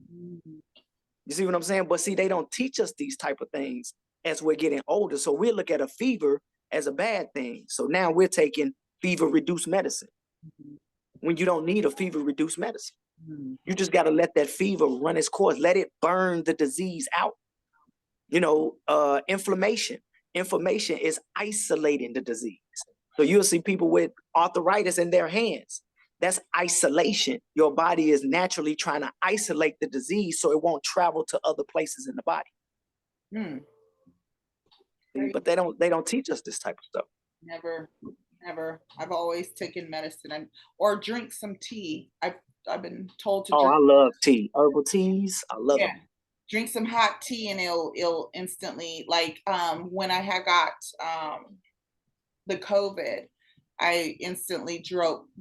You see what I'm saying? But see, they don't teach us these type of things as we're getting older. So we look at a fever as a bad thing. So now we're taking fever-reduced medicine when you don't need a fever-reduced medicine. You just got to let that fever run its course. Let it burn the disease out. Inflammation. Inflammation is isolating the disease. So you'll see people with arthritis in their hands. That's isolation. Your body is naturally trying to isolate the disease so it won't travel to other places in the body. But they don't teach us this type of stuff. Never. I've always taken medicine or drink some tea. I've been told to. I love tea. Herbal teas. I love them. Drink some hot tea and it'll instantly, like when I had got the COVID, I instantly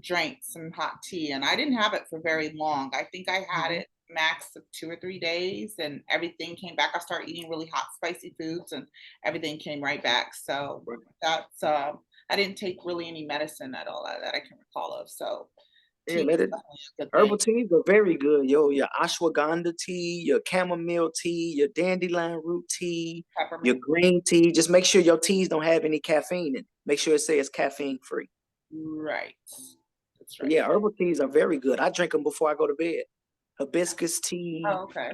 drank some hot tea, and I didn't have it for very long. I think I had it max of 2 or 3 days, and everything came back. I started eating really hot, spicy foods, and everything came right back. So that's I didn't take really any medicine at all that I can recall of. So tea. Yeah, let it. Definitely a good Herbal thing. teas are very good, yo. Your ashwagandha tea, your chamomile tea, your dandelion root tea, your Peppermint. green tea. Just make sure your teas don't have any caffeine in it. Make sure it says caffeine free. Right. That's But right. yeah, herbal teas are very good. I drink them before I go to bed. Hibiscus tea. Oh, okay.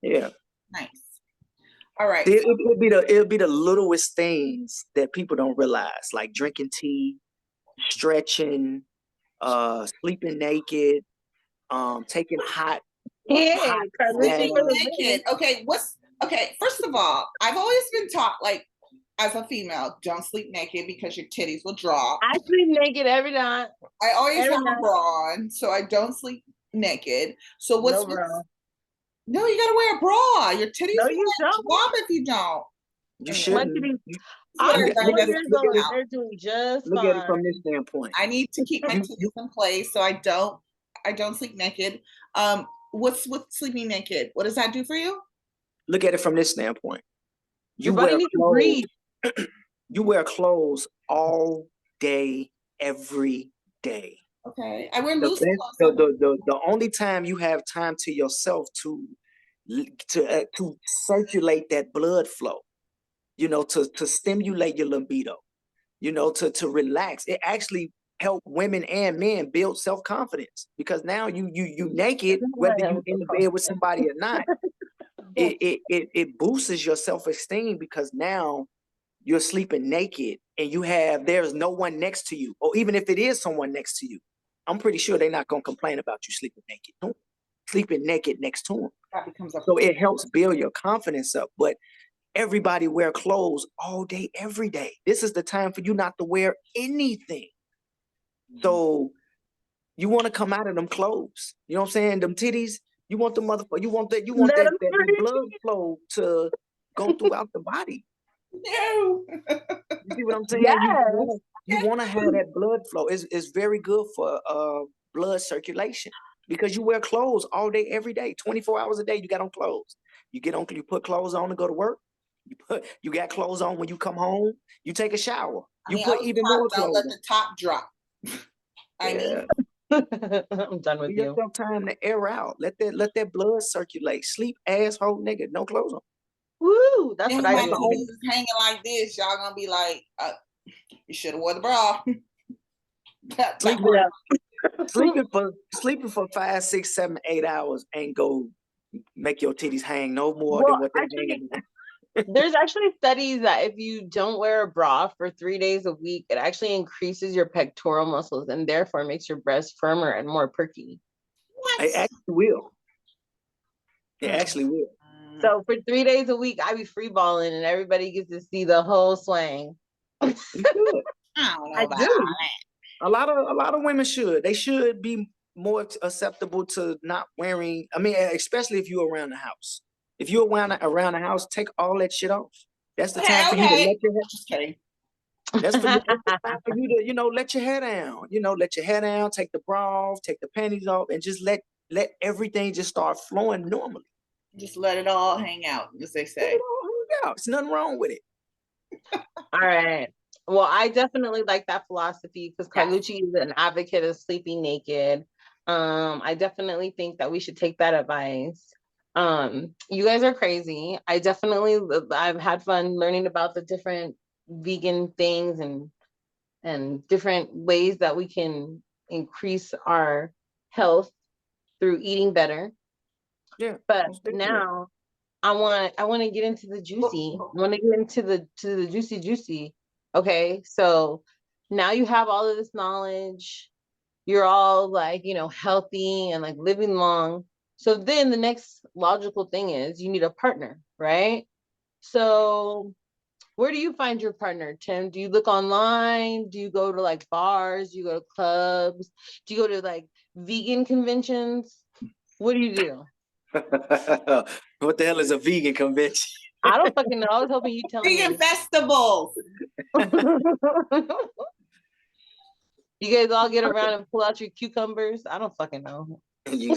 Yeah. Nice. All right. It'll be the littlest things that people don't realize, like drinking tea, stretching, sleeping naked, taking hot Hey, Carlucci baths. for the Naked. Okay, okay, first of all, I've always been taught, like, as a female, don't sleep naked because your titties will drop. I sleep naked every night. I always Every have a night. bra on, so I don't sleep naked. So No, bro. no, you gotta wear a bra. Your titties No, will you don't. drop if you don't. You Anyway, My shouldn't. titties. this is what I'm I learned 4 as a years old and female. they're doing just Look at it fine. from this standpoint. I need to keep my You- titties in place, so I don't sleep naked. What's with sleeping naked? What does that do for you? Look at it from this standpoint. Your body needs to breathe. You wear clothes all day, every day. Okay, I wear The loose best, clothes. the only time you have time to yourself to circulate that blood flow, to stimulate your libido, to relax. It actually help women and men build self-confidence, because now you naked, whether you in the bed with somebody or not, it boosts your self-esteem, because now you're sleeping naked and there's no one next to you. Or even if it is someone next to you, I'm pretty sure they're not going to complain about you sleeping naked next to them. That becomes a So it helps build your confidence up. But everybody wear clothes all day, every day. This is the time for you not to wear anything. So you want to come out of them clothes. You know what I'm saying? Them titties. You want the motherfucker. You want Let that 'em breathe. blood flow to go throughout the body. No. You see what I'm saying? Yes. You want to have that blood flow. It's very good for blood circulation, because you wear clothes all day, every day, 24 hours a day. You got on clothes. You put clothes on to go to work. You got clothes on when you come home. You take a shower. You put even more Don't clothes let on. the top drop. I mean, I'm done with Give you. yourself time to air out. Let that blood circulate. Sleep, asshole nigga. No clothes on. Woo! That's then what when I my do. titties is hanging like this, y'all gonna be like, you should have wore the bra. Sleeping for 5, 6, 7, 8 hours ain't go make your titties hang no more Well, than what they're actually, hanging. there's actually studies that if you don't wear a bra for 3 days a week, it actually increases your pectoral muscles and therefore makes your breast firmer and more perky. It actually will. It actually will. So for 3 days a week, I be free balling and everybody gets to see the whole swing. You should. I don't know I about do. all that. A lot of women should. They should be more acceptable to not wearing. I mean, especially if you're around the house. If you're around the house, take all that shit off. That's the time for you to let your hair. Just kidding. That's the time for you to, let your hair down. Let your hair down. Take the bra off. Take the panties off, and just let everything just start flowing normally. Just let it all hang out, as they say. There's nothing wrong with it. All right. Well, I definitely like that philosophy because Yes. Carlucci is an advocate of sleeping naked. I definitely think that we should take that advice. You guys are crazy. I've had fun learning about the different vegan things and different ways that we can increase our health through eating better. Yeah. But now I want to get into the juicy. I want to get into the juicy. Okay, so now you have all of this knowledge. You're all like, healthy and like living long. So then the next logical thing is you need a partner, right? So where do you find your partner, Tim? Do you look online? Do you go to like bars? Do you go to clubs? Do you go to like vegan conventions? What do you do? What the hell is a vegan convention? I don't fucking know. I was hoping you'd tell Vegan me. festivals. You guys all get around and pull out your cucumbers? I don't fucking know. You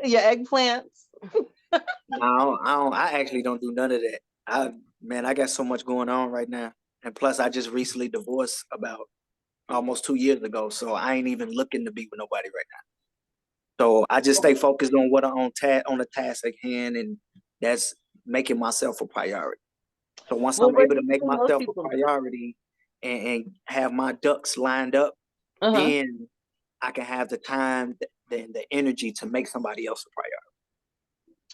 Your eggplants. I actually don't do none of that. I got so much going on right now. And plus I just recently divorced about almost 2 years ago. So I ain't even looking to be with nobody right now. So I just stay focused on what I'm on the task at hand, and that's making myself a priority. So once Well, I'm where able do to you make think most myself a people? priority and have my ducks lined up, then I can have the time and the energy to make somebody else a priority.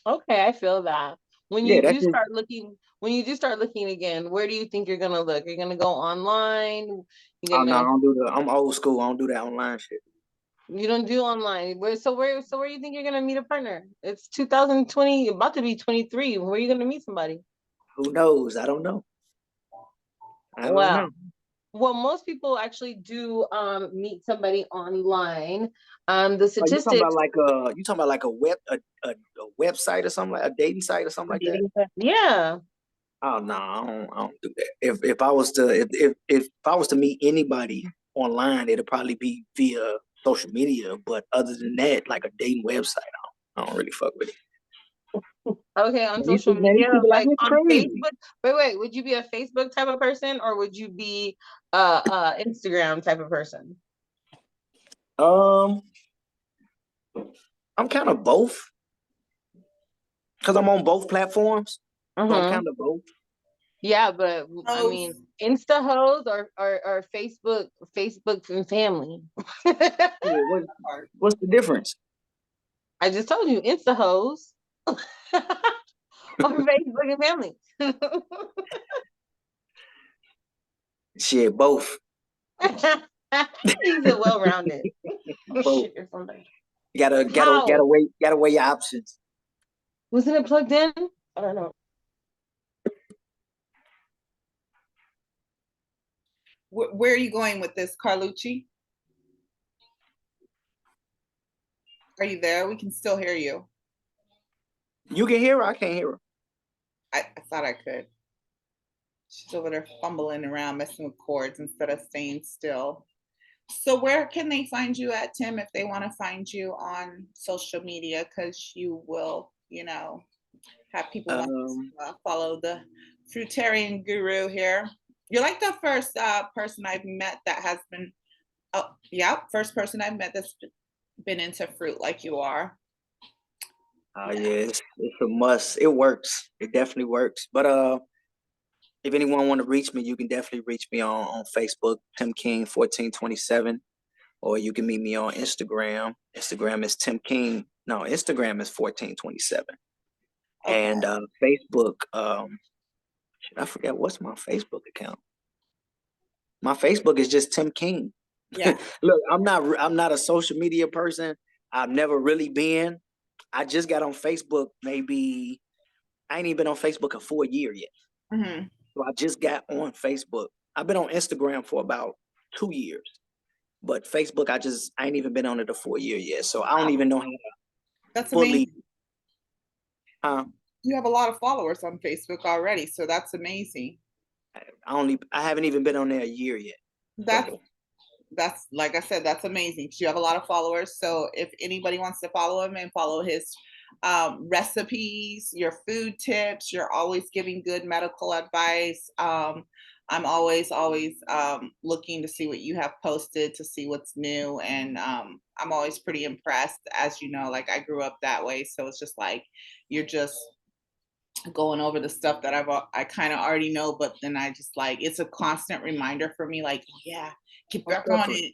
Okay, I feel that. When Yeah, you that's do just, start looking, again, where do you think you're gonna look? You're gonna go online? You're oh no, I gonna don't do I'm old school. I don't do that online shit. You don't do online. Where you think you're gonna meet a partner? It's 2020, about to be 23. Where are you gonna meet somebody? Who knows? I don't know. I don't Wow. know. Well, most people actually do meet somebody online. The Oh, statistics. you talking about like a website or something, like a dating site or something like that? Yeah. Oh no, I don't do that. If I was to meet anybody online, it'd probably be via social media. But other than that, like a dating website, I don't really fuck with it. Okay, on These social these media, people like like it's on crazy. Facebook. Wait, would you be a Facebook type of person or would you be Instagram type of person? Um, I'm kind of both because I'm on both platforms. So I'm kind of both. Yeah, but I mean, Insta hoes or Facebook and family. Yeah, what's the difference? I just told you, Insta hoes or Facebook and family. Shit, both. He's a well-rounded. Both. Shit or something. Gotta How? weigh your options. Wasn't it plugged in? I don't know. Where are you going with this, Carlucci? Are you there? We can still hear you. You can hear her, I can't hear her. I thought I could. She's over there fumbling around, messing with cords instead of staying still. So where can they find you at, Tim, if they want to find you on social media? Because you will, have people want to follow the fruitarian guru here. You're like the first person I've met that has been, first person I've met that's been into fruit like you are. Oh yeah, it's a must. It works. It definitely works. But if anyone want to reach me, you can definitely reach me on Facebook, Tim King 1427, or you can meet me on Instagram. Instagram is Tim King. No, Instagram is 1427. Okay. And Facebook, I forget what's my Facebook account. My Facebook is just Tim King. Yeah. Look, I'm not a social media person. I've never really been. I just got on Facebook maybe. I ain't even been on Facebook a full year yet. Mm-hmm. So I just got on Facebook. I've been on Instagram for about 2 years, but Facebook, I ain't even been on it a full year yet. So I don't even know how to That's fully. amazing. You have a lot of followers on Facebook already, so that's amazing. I haven't even been on there a year yet. That's like I said, that's amazing. You have a lot of followers. So if anybody wants to follow him and follow his recipes, your food tips, you're always giving good medical advice. I'm always looking to see what you have posted, to see what's new. And I'm always pretty impressed. As you know, like I grew up that way. So it's just like, you're just going over the stuff that I kind of already know, but then I just like, it's a constant reminder for me, like, oh, yeah, get back on it,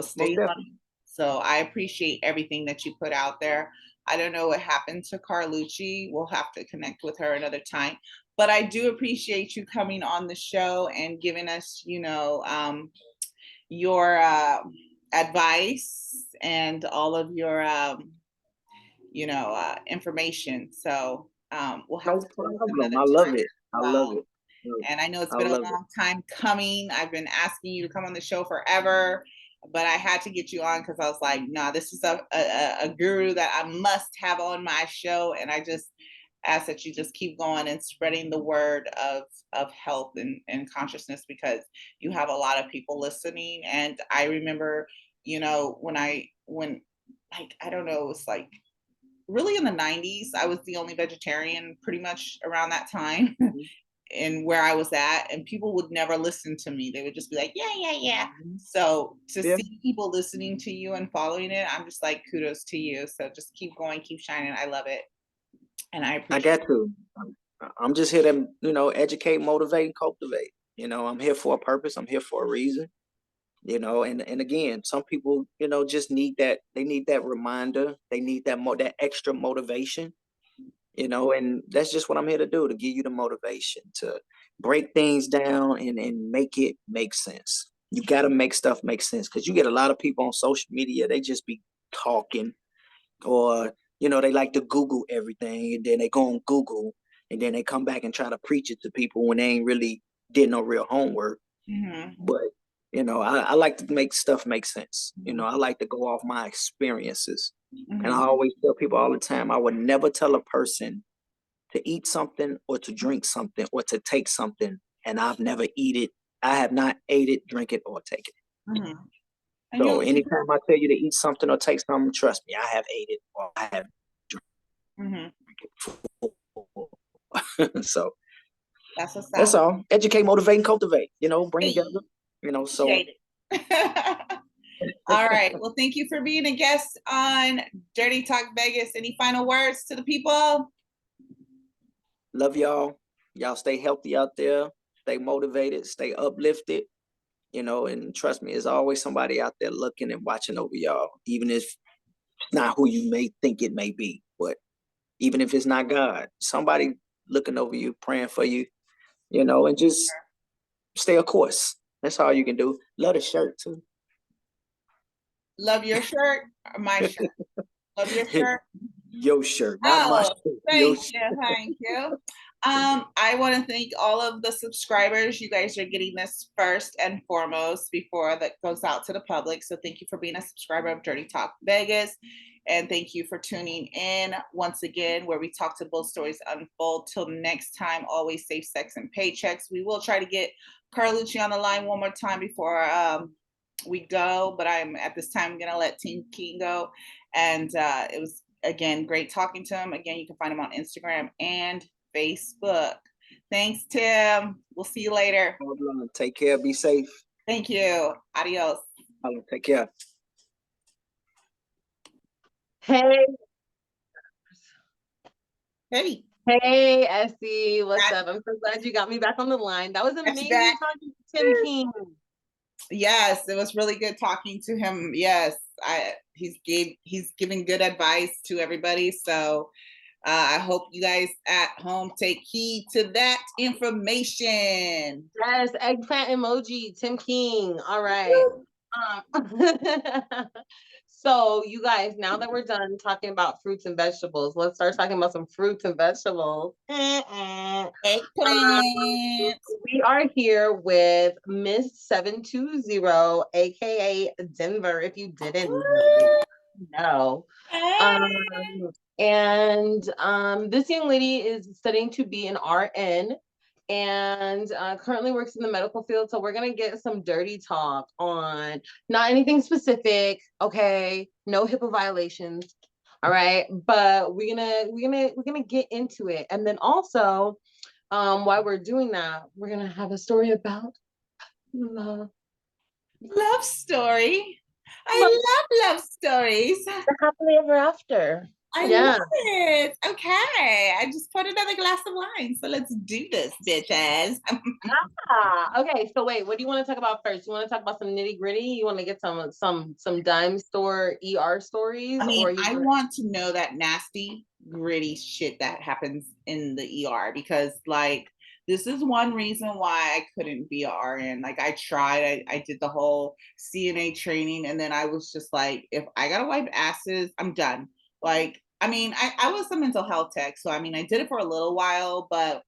stay on it. So I appreciate everything that you put out there. I don't know what happened to Carlucci. We'll have to connect with her another time, but I do appreciate you coming on the show and giving us, your advice and all of your, information. So we'll have to do this another I love time. it. I love it. And I know it's been a long time coming. I've been asking you to come on the show forever, but I had to get you on because I was like, nah, this is a guru that I must have on my show. And I just ask that you just keep going and spreading the word of health and consciousness, because you have a lot of people listening. And I remember, when I don't know, it was like really in the 90s, I was the only vegetarian pretty much around that time. in where I was at, and people would never listen to me. They would just be like, yeah. So to see people listening to you and following it, I'm just like, kudos to you. So just keep going, keep shining. I love it. And I appreciate I got to. I'm just here to, you know, educate, motivate, and cultivate. You know, I'm here for a purpose. I'm here for a reason. You know, and again, some people, you know, just need that. They need that reminder. They need that extra motivation. You know, and that's just what I'm here to do, to give you the motivation to break things down and make it make sense. You got to make stuff make sense, because you get a lot of people on social media, they just be talking, or, you know, they like to Google everything, and then they go on Google and then they come back and try to preach it to people when they ain't really did no real homework. But, you know, I like to make stuff make sense. You know, I like to go off my experiences. And I always tell people all the time, I would never tell a person to eat something or to drink something or to take something, and I've never eat it. I have not ate it, drink it, or take it. So anytime I tell you to eat something or take something, trust me, I have ate it or I have drank it. So that's all. Educate, motivate, and cultivate. You know, bring together. You know, so. All right. Well, thank you for being a guest on Dirty Talk Vegas. Any final words to the people? Love y'all. Y'all stay healthy out there. Stay motivated. Stay uplifted. You know, and trust me, there's always somebody out there looking and watching over y'all, even if it's not who you may think it may be. But even if it's not God, somebody looking over you, praying for you, you know, and just stay a course. That's all you can do. Love the shirt too. Love your shirt or my shirt? Love your shirt? Your shirt, not my shirt. Thank you. I want to thank all of the subscribers. You guys are getting this first and foremost before that goes out to the public. So thank you for being a subscriber of Dirty Talk Vegas. And thank you for tuning in once again, where we talk to both stories unfold. Till next time, always safe sex and paychecks. We will try to get Carlucci on the line one more time before we go, but I'm at this time going to let Team King go. And it was, again, great talking to him. Again, you can find him on Instagram and Facebook. Thanks, Tim. We'll see you later. Take care. Be safe. Thank you. Adios. Take care. Hey. Hey, Essie. What's up? I'm so glad you got me back on the line. That was amazing talking to Tim King. Yes, it was really good talking to him. Yes, he's giving good advice to everybody. So I hope you guys at home take heed to that information. Yes, eggplant emoji, Tim King. All right. So you guys, now that we're done talking about fruits and vegetables, let's start talking about some fruits and vegetables. Eggplant. We are here with Miss 720, aka Denver, if you didn't know. This young lady is studying to be an RN and currently works in the medical field. So we're gonna get some dirty talk on not anything specific, okay? No HIPAA violations, all right? But we're gonna get into it, and then also, while we're doing that, we're gonna have a story about love. Love story. I love stories. The happily ever after. I love it. Okay. I just put another glass of wine. So let's do this, bitches. Okay. So wait, what do you want to talk about first? You want to talk about some nitty gritty? You want to get some dime store ER stories? I mean, I want to know that nasty, gritty shit that happens in the ER, because like, this is one reason why I couldn't be an RN. Like I tried, I did the whole CNA training, and then I was just like, if I gotta wipe asses, I'm done. Like, I mean, I was a mental health tech, so I mean, I did it for a little while, but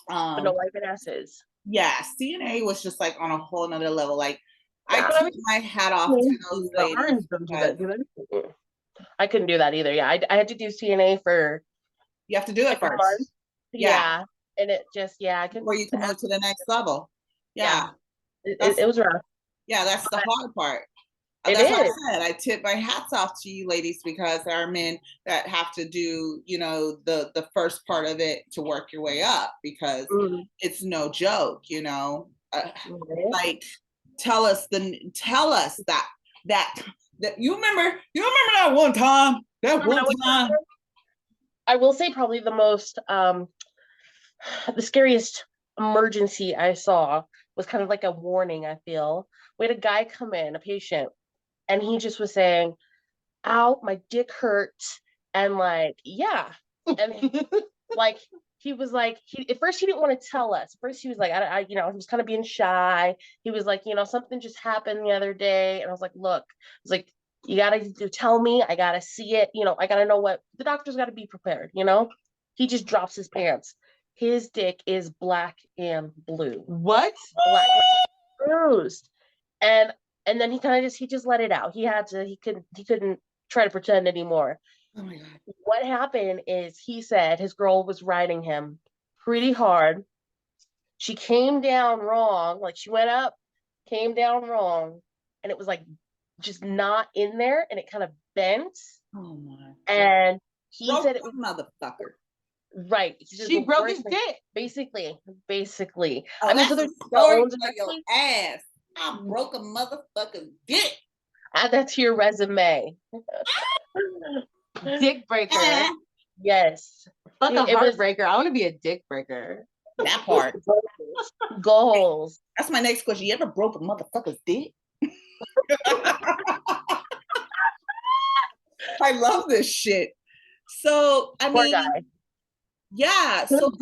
no wiping asses. Yeah, CNA was just like on a whole nother level. Like, I took my hat off to those ladies. I couldn't do that either. Yeah, I had to do CNA for. You have to do it first. Yeah. And it just, I couldn't. Before you can move to the next level. Yeah. It was rough. Yeah, that's the hard part. That's what I said. I tip my hats off to you ladies, because there are men that have to do, you know, the first part of it to work your way up, because it's no joke, you know. Like, tell us that you remember that one time. I will say probably the most the scariest emergency I saw was kind of like a warning, I feel. We had a guy come in, a patient, and he just was saying, ow, my dick hurts. And like, yeah. And like, he was like, at first he didn't want to tell us. First he was like, I you know, he was kind of being shy. He was like, you know, something just happened the other day. And I was like, look, I was like, you gotta tell me, I gotta see it, you know, I gotta know what the doctor's gotta be prepared, you know. He just drops his pants. His dick is black and blue. What? Black, bruised. And then he just let it out. He couldn't try to pretend anymore. Oh my God. What happened is, he said his girl was riding him pretty hard. She came down wrong, like she went up, came down wrong, and it was like just not in there, and it kind of bent. Oh my. And he broke said it was motherfucker. right. She broke his dick. Basically. Oh, I mean, so there's bones like your ass. I broke a motherfucker's dick. Add that to your resume. Dick breaker. Yes. Fuck a heartbreaker. I want to be a dick breaker. That part. Goals. That's my next question. You ever broke a motherfucker's dick? I love this shit. So, I Poor mean, guy. yeah. So,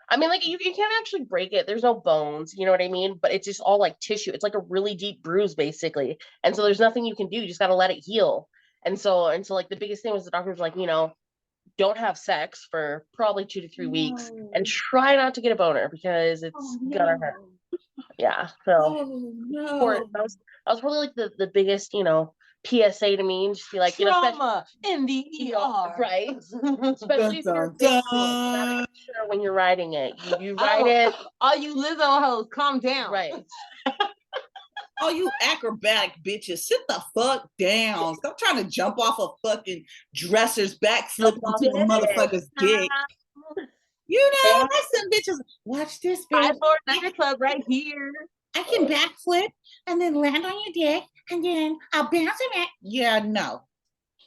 I mean, like, you can't actually break it. There's no bones, you know what I mean? But it's just all like tissue. It's like a really deep bruise, basically. And so there's nothing you can do. You just got to let it heal. And so like the biggest thing was the doctor was like, you know, don't have sex for probably 2 to 3 weeks, and try not to get a boner, because it's gonna hurt. Yeah. So that was probably like the biggest, you know, PSA to me, and just be like, you know, trauma in the ER, right? Especially if you're you gotta make sure when you're riding it, you ride it. All you Lizzo hoes, calm down. Right. all you acrobatic bitches, sit the fuck down. Stop trying to jump off a fucking dresser's backflip onto a motherfucker's dick. You know, that's some bitches. Watch this, bitch. 549 Club right here. I can backflip and then land on your dick, and then I'll bounce it back. Yeah, no.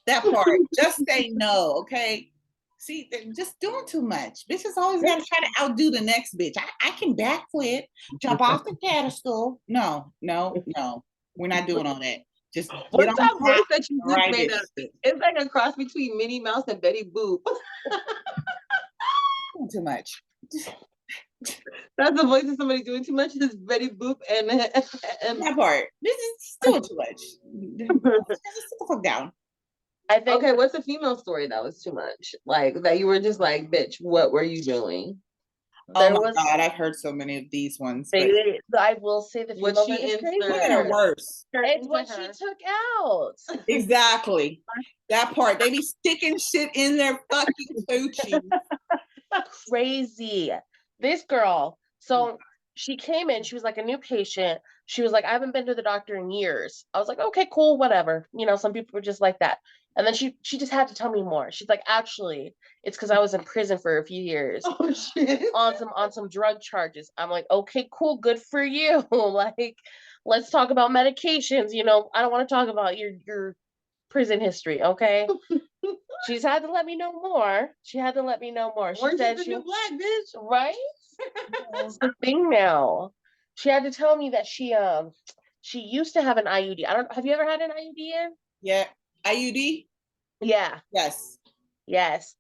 That part. Just say no, okay? See, they're just doing too much. Bitches always got to try to outdo the next bitch. I can backflip, jump off the pedestal. No. We're not doing all that. Just what's that voice that you just right made up? It's like a cross between Minnie Mouse and Betty Boop. Too much. That's the voice of somebody doing too much. Is Betty Boop and that part. This is doing too much. Just sit the fuck down. I think. Okay, what's a female story that was too much? Like that you were just like, bitch, what were you doing? Oh my God, I've heard so many of these ones. But I will say the what she women are worse. It's what she took out. Exactly. That part. They be sticking shit in their fucking coochie. Crazy. This girl. So she came in, she was like a new patient. She was like, I haven't been to the doctor in years. I was like, okay, cool, whatever. You know, some people were just like that. And then she just had to tell me more. She's like, actually, it's because I was in prison for a few years. Oh shit. on some drug charges. I'm like, okay, cool, good for you. Like, let's talk about medications. You know, I don't want to talk about your prison history, okay? She's had to let me know more. She said she new black bitch, right? That's the thing now. She had to tell me that she used to have an IUD. Have you ever had an IUD in? Yeah. IUD? Yeah. Yes.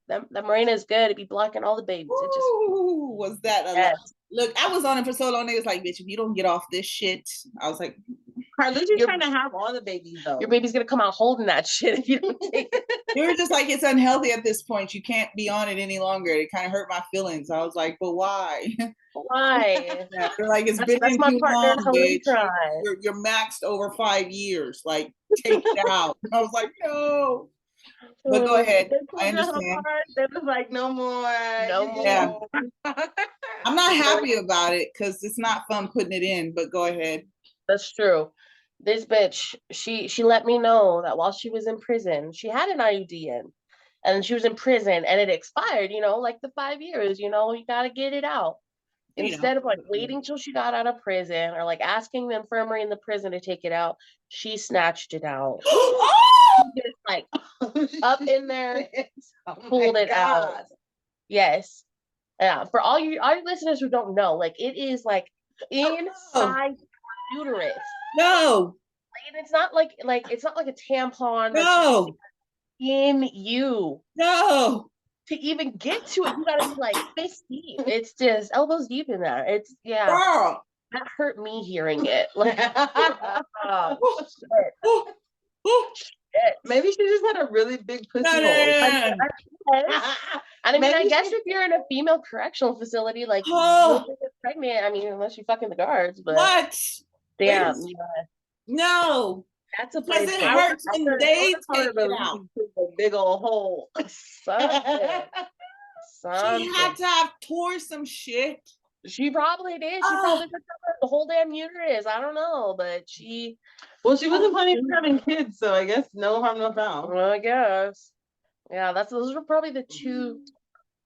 That Mirena is good. It'd be blocking all the babies. Ooh, was that a lot? Look, I was on it for so long. They was like, bitch, if you don't get off this shit. I was like, Carlucci's trying to have all the babies though. Your baby's gonna come out holding that shit if you don't take it. They were just like, it's unhealthy at this point. You can't be on it any longer. It kind of hurt my feelings. I was like, but why? Why? Yeah, they're like, it's been in too long, bitch. You're maxed over 5 years. Like, take it out. I was like, no. But go ahead. I understand. They was like, no more. Yeah. I'm not happy about it because it's not fun putting it in, but go ahead. That's true. this bitch, she let me know that while she was in prison, she had an IUD in, and she was in prison, and it expired. Like the 5 years. You got to get it out. Instead of like waiting till she got out of prison or like asking the infirmary in the prison to take it out, she snatched it out. Just like up in there, pulled it out. Yes. Yeah. For all your listeners who don't know, like it is like inside uterus. No. And it's not like it's not like a tampon. No. In you. No. To even get to it, you gotta be like face deep. It's just elbows deep in there. It's Girl. That hurt me hearing it. Like, shit. Maybe she just had a really big pussy hole. And I mean, I guess if you're in a female correctional facility, like you get pregnant, I mean, unless you fucking the guards, but what? Damn. No. That's a because it hurts when they take it out. A big old hole. She had to have tore some shit. She probably did. She probably took the whole damn uterus. I don't know, but she. Well, she wasn't planning on having kids, so I guess no harm, no foul. Well, I guess. Yeah, those were probably the two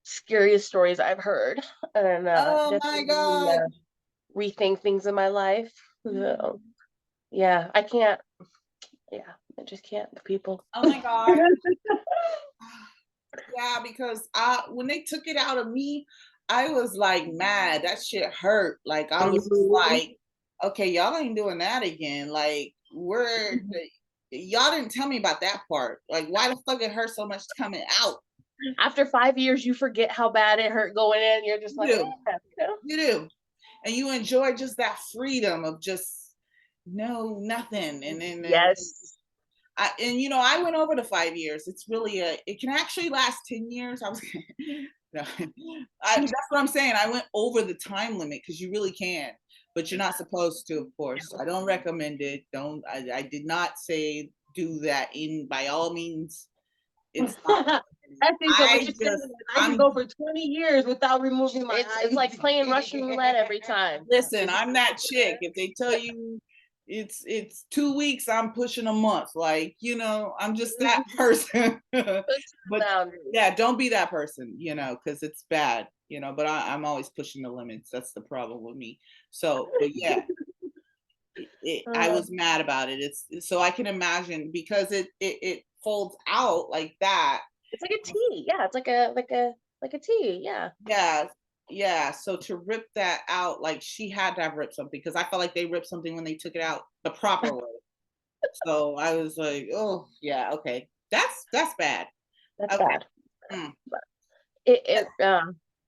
scariest stories I've heard, and oh my god, rethink things in my life. So, yeah, I can't. Yeah, I just can't. The people. Oh my god. Yeah, because when they took it out of me, I was like mad. That shit hurt. Like I was like, okay, y'all ain't doing that again. Like y'all didn't tell me about that part. Like why the fuck it hurt so much coming out? After 5 years, you forget how bad it hurt going in. You're just like, you do, and you enjoy just that freedom of just nothing, and then yes. I went over the 5 years. It's really it can actually last 10 years. That's what I'm saying. I went over the time limit because you really can, but you're not supposed to, of course. I don't recommend it. I did not say do that by all means. It's not. I think so. I can go for 20 years without removing my eyes. It's like playing Russian roulette every time. Listen, I'm that chick. If they tell you it's 2 weeks, I'm pushing a month. Like, I'm just that person. But yeah, don't be that person, because it's bad, but I'm always pushing the limits. That's the problem with me. So, but yeah, I was mad about it. It's so I can imagine because it folds out like that. It's like a T. Yeah, it's like a T. Yeah. Yeah. Yeah, so to rip that out, like she had to have ripped something because I felt like they ripped something when they took it out the proper way. So I was like, oh yeah, okay, that's bad. That's bad. But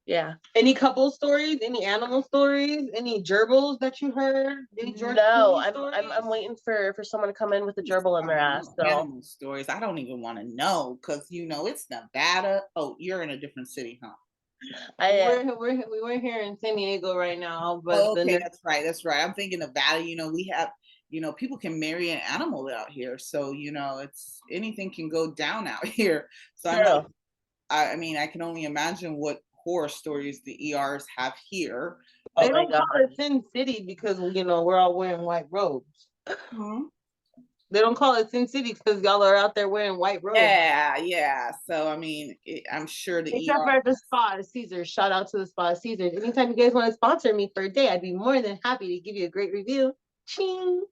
yeah. Any couple stories? Any animal stories? Any gerbils that you heard? Any no, I'm waiting for someone to come in with a gerbil in their ass. So. Animal stories, I don't even want to know because it's Nevada. Oh, you're in a different city, huh? We're here in San Diego right now, but okay, that's right. I'm thinking Nevada. We have, people can marry an animal out here, so it's anything can go down out here. So I mean, I can only imagine what horror stories the ERs have here. They don't call it Sin City because we're all wearing white robes. Mm-hmm. They don't call it Sin City because y'all are out there wearing white robes. Yeah. So I mean, I'm sure the except for the Spa of Caesars. Shout out to the Spa of Caesars. Anytime you guys want to sponsor me for a day, I'd be more than happy to give you a great review. Ching.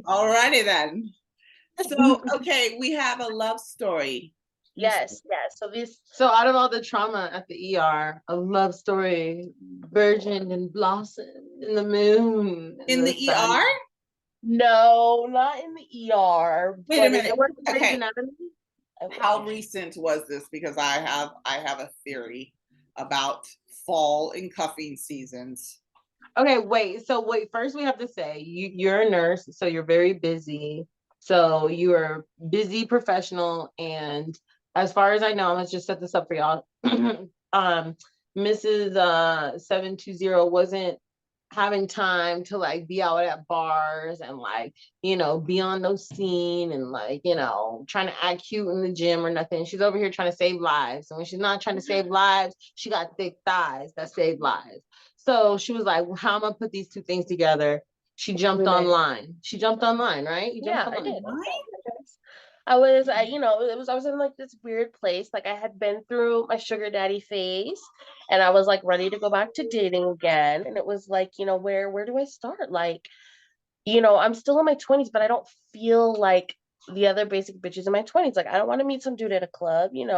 Alrighty then. So okay, we have a love story. Yes. So out of all the trauma at the ER, a love story burgeoned and blossomed in the moon. In the ER? No, not in the ER. Wait a minute. Okay. How recent was this? Because I have a theory about fall and cuffing seasons. Okay, wait. First we have to say you're a nurse, so you're very busy. So you are a busy professional, and as far as I know, let's just set this up for y'all. Mrs. 720 wasn't having time to like be out at bars and like, be on those scene and like, trying to act cute in the gym or nothing. She's over here trying to save lives. And when she's not trying to save lives, she got thick thighs that save lives. So she was like, well, how am I put these two things together? She jumped online. She jumped online, right? You jumped Yeah, I online. did. I was, I was in like this weird place. Like I had been through my sugar daddy phase, and I was like ready to go back to dating again. And it was like, where do I start? Like, I'm still in my 20s, but I don't feel like the other basic bitches in my 20s. Like, I don't want to meet some dude at a club, and I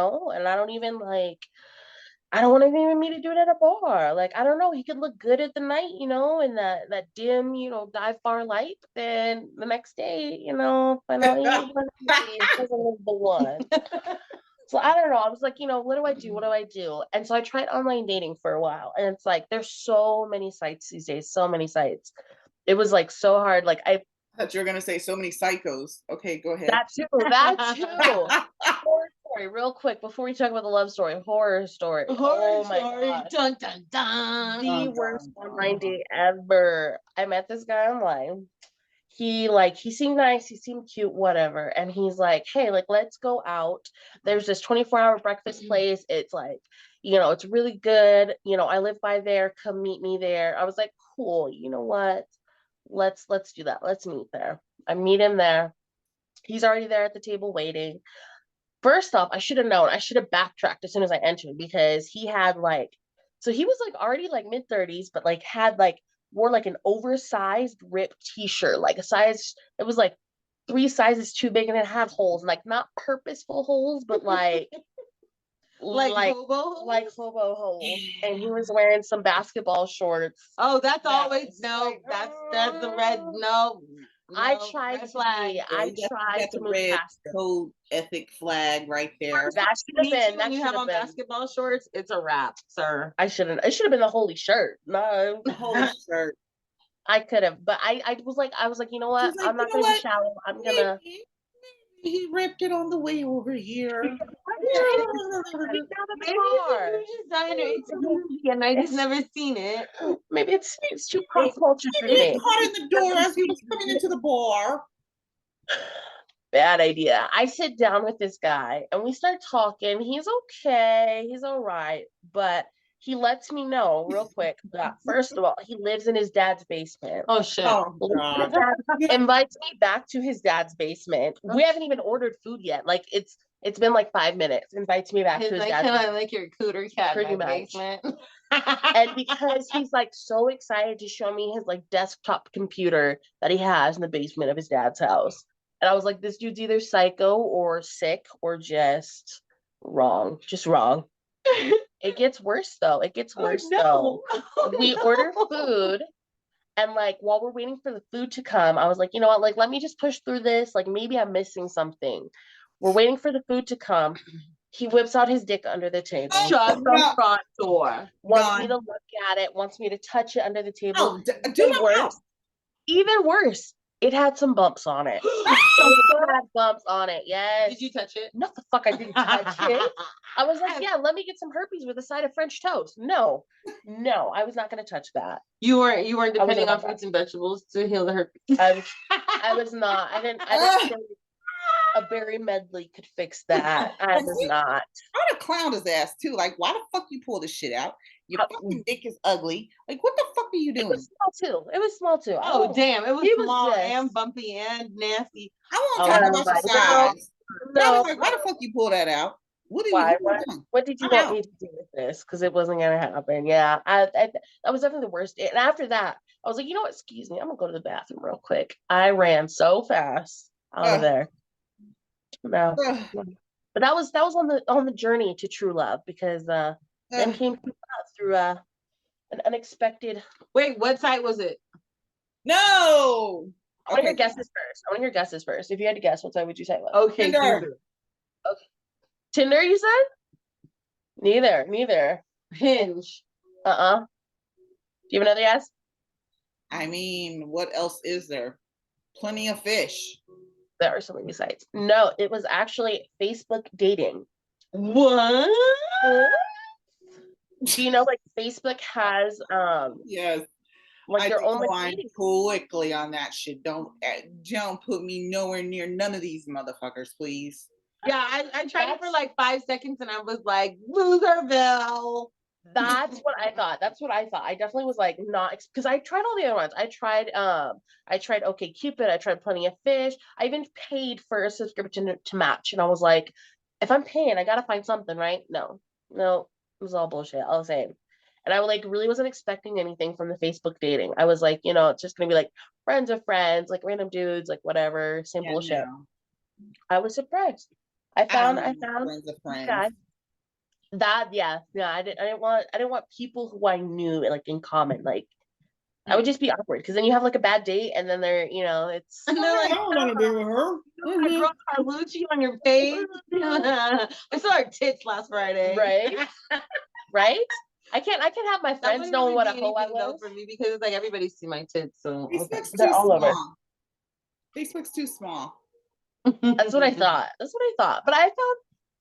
don't want to even meet a dude at a bar. Like, I don't know. He could look good at the night, in that dim, dive bar light. But then the next day, find out he wasn't the one. So I don't know. I was like, what do I do? What do I do? And so I tried online dating for a while. And it's like, there's so many sites these days, so many sites. It was like so hard. Like I thought you were gonna say so many psychos. Okay, go ahead. That too. Horror story, real quick, before we talk about the love story. Horror story. Oh my god. Dun, dun, dun. The worst online date ever. I met this guy online. He seemed nice, he seemed cute, whatever. And he's like, hey, like, let's go out. There's this 24-hour breakfast place. It's like, it's really good. I live by there. Come meet me there. I was like, cool. You know what? Let's do that. Let's meet there. I meet him there. He's already there at the table waiting. First off, I should have known. I should have backtracked as soon as I entered, because he had so he was like already like mid-30s, but like had like wore like an oversized ripped t-shirt, like a size, it was like 3 sizes too big, and it had holes, like not purposeful holes, but like hobo holes. And he was wearing some basketball shorts. Oh, that's always that's the red no. I tried to move past it. Code ethic flag right there. That should have been. When you have on basketball shorts, it's a wrap, sir. It should have been the holy shirt. No, the holy shirt. I could have, but I was like, you know what? I'm not gonna be shallow. I'm gonna. He ripped it on the way over here. And I just never seen it. Maybe it's too pop culture for me. He caught in the door as he was coming into the bar. Bad idea. I sit down with this guy and we start talking. He's okay. He's all right. But he lets me know real quick that, first of all, he lives in his dad's basement. Oh, shit. Oh, God. Invites me back to his dad's basement. We haven't even ordered food yet. Like, it's been like 5 minutes. Invites me back to his dad's basement. Can I like your cooter cat Pretty much. Basement? And because he's like so excited to show me his like desktop computer that he has in the basement of his dad's house. And I was like, this dude's either psycho or sick or just wrong. Just wrong. It gets worse though. Though. We order food, and like while we're waiting for the food to come, I was like, you know what? Like, let me just push through this. Like, maybe I'm missing something. We're waiting for the food to come. He whips out his dick under the table. Shut the front door. Wants me to look at it. Wants me to touch it under the table. Oh, Even worse. It had some bumps on it. It had bumps on it. Yes. Did you touch it? No, the fuck I didn't touch it. I was like, yeah, let me get some herpes with a side of French toast. No, I was not going to touch that. You weren't depending on fruits and vegetables to heal the herpes. I was not. I didn't think a berry medley could fix that. I was not. Try to clown his ass too. Like, why the fuck you pull this shit out? Your fucking dick is ugly. Like, what the fuck are you doing? It was small too. Oh, damn. It was small and bumpy and nasty. I won't talk about the size. No. Like, why the fuck you pull that out? What did you want me to do with this? Because it wasn't going to happen. Yeah. That was definitely the worst. And after that, I was like, you know what? Excuse me. I'm going to go to the bathroom real quick. I ran so fast out of there. No. But that was on the journey to true love, because then came through an unexpected. Wait, what site was it? No. I want your guesses first. If you had to guess, what site would you say it was? Okay, Tinder. Okay. Tinder, you said? Neither. Hinge. Do you have another guess? I mean, what else is there? Plenty of fish. There are so many sites. No, it was actually Facebook dating. What? Do you know, like, Facebook has yes, like their own quickly on that shit. Don't put me nowhere near none of these motherfuckers, please. Yeah, I tried it for like 5 seconds and I was like, Loserville. That's what I thought. That's what I thought. I definitely was like not, because I tried all the other ones. I tried OK Cupid. I tried Plenty of Fish. I even paid for a subscription to Match, and I was like, if I'm paying, I gotta find something, right? No, it was all bullshit. All the same. And I like really wasn't expecting anything from the Facebook dating. I was like, it's just gonna be like friends of friends, like random dudes, like whatever, same bullshit. No. I was surprised. I found friends of friends. guy. That I didn't want people who I knew like in common. Like I would just be awkward because then you have like a bad date and then they're it's And they're like, I don't want to be with her. I wrote Carlucci on your page. I saw her tits last Friday. Right. Right? I can't have my friends knowing what a hoe I was. For me because it's like everybody see my tits, so Facebook's they're too all over. small. Facebook's too small. That's what I thought. But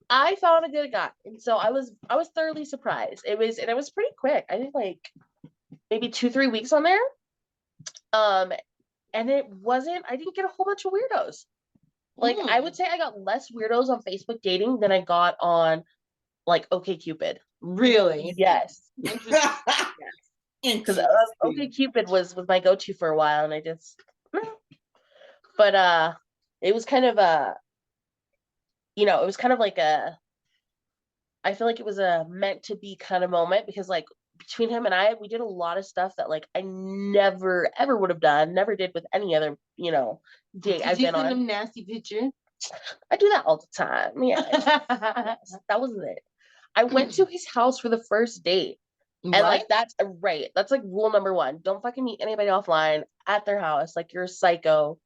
I found a good guy, and so I was thoroughly surprised. It was pretty quick. I think like maybe 2-3 weeks on there. And it wasn't. I didn't get a whole bunch of weirdos. Like I would say I got less weirdos on Facebook dating than I got on like OK Cupid. Really? Yes. Because OK Cupid was my go-to for a while, and I just. But it was kind of it was kind of like I feel like it was a meant to be kind of moment because like between him and I, we did a lot of stuff that like I never ever would have done, never did with any other, date I've been on. Him nasty picture? I do that all the time. Yeah. That wasn't it. I went to his house for the first date. And like that's right. That's like rule number 1. Don't fucking meet anybody offline at their house. Like you're a psycho.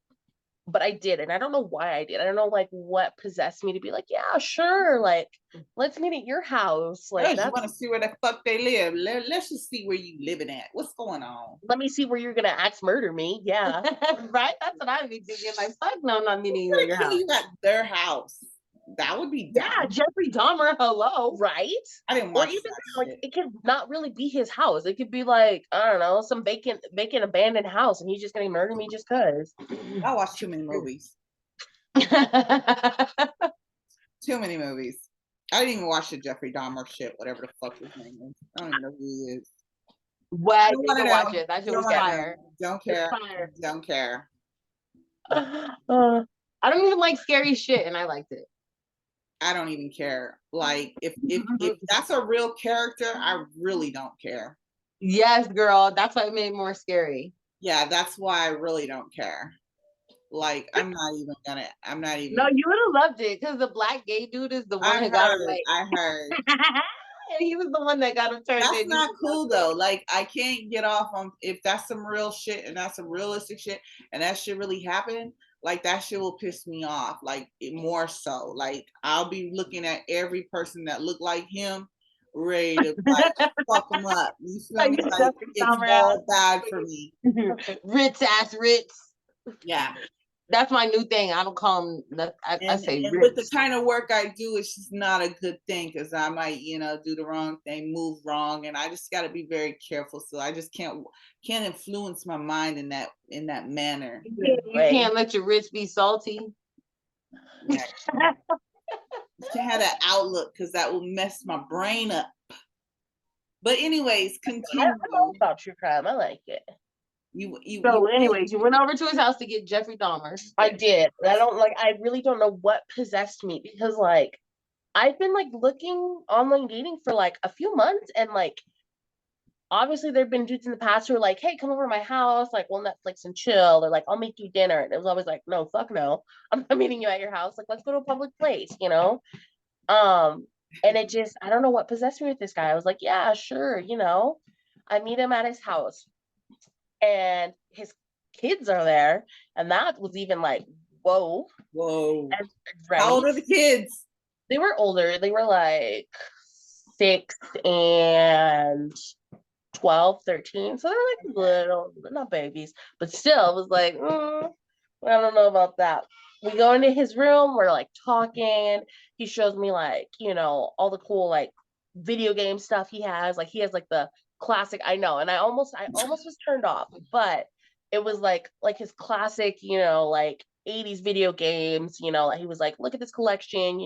But I did, and I don't know why I did. I don't know like what possessed me to be like, yeah, sure, like let's meet at your house. Like you want to see where the fuck they live. Let's just see where you living at. What's going on? Let me see where you're gonna axe murder me. Yeah. Right? That's what I'd be thinking. Like, fuck no, I'm not meeting you at your house. You at their house. That would be dumb. Yeah, Jeffrey Dahmer, hello, right? I didn't watch or even like it could not really be his house. It could be like, I don't know, some vacant abandoned house, and he's just gonna murder me just cause. I watch too many movies. Too many movies. I didn't even watch the Jeffrey Dahmer shit, whatever the fuck his name is. I don't even know who he is. Well, you can watch it. That shit was fire. Don't care. Don't care. I don't even like scary shit, and I liked it. I don't even care. Like if that's a real character, I really don't care. Yes, girl. That's why it made it more scary. Yeah, that's why I really don't care. Like I'm not even. No, you would have loved it because the black gay dude is the one who got him. I heard. And he was the one that got him turned. That's not cool though. Like I can't get off on if that's some real shit and that's some realistic shit and that shit really happened. Like that shit will piss me off. Like more so. Like I'll be looking at every person that looked like him, ready to like fuck them up. You feel me? Like it's all bad for me. Ritz ass Ritz. Yeah. That's my new thing. I don't call him that. I say and with the kind of work I do, it's just not a good thing because I might, do the wrong thing, move wrong, and I just got to be very careful. So I just can't influence my mind in that manner. You can't let your Ritz be salty. Yeah. You can't have that outlook because that will mess my brain up. But anyways, continue. I don't know about true crime. I like it. Anyways, you went over to his house to get Jeffrey Dahmer. I did. I really don't know what possessed me because like I've been like looking online dating for like a few months and like obviously there've been dudes in the past who are like, hey, come over to my house, like we'll Netflix and chill, or like I'll make you dinner. And it was always like, no, fuck no. I'm not meeting you at your house. Like let's go to a public place, And it just I don't know what possessed me with this guy. I was like, yeah, sure, I meet him at his house. And his kids are there, and that was even like, whoa. And, right? How old are the kids? They were older. They were like 6 and 12, 13. So they were like little, not babies, but still, it was like, I don't know about that. We go into his room. We're like talking. He shows me like, all the cool like video game stuff he has. Like he has like the classic, I know, and I almost was turned off, but it was like his classic, like 80s video games, like he was like, look at this collection,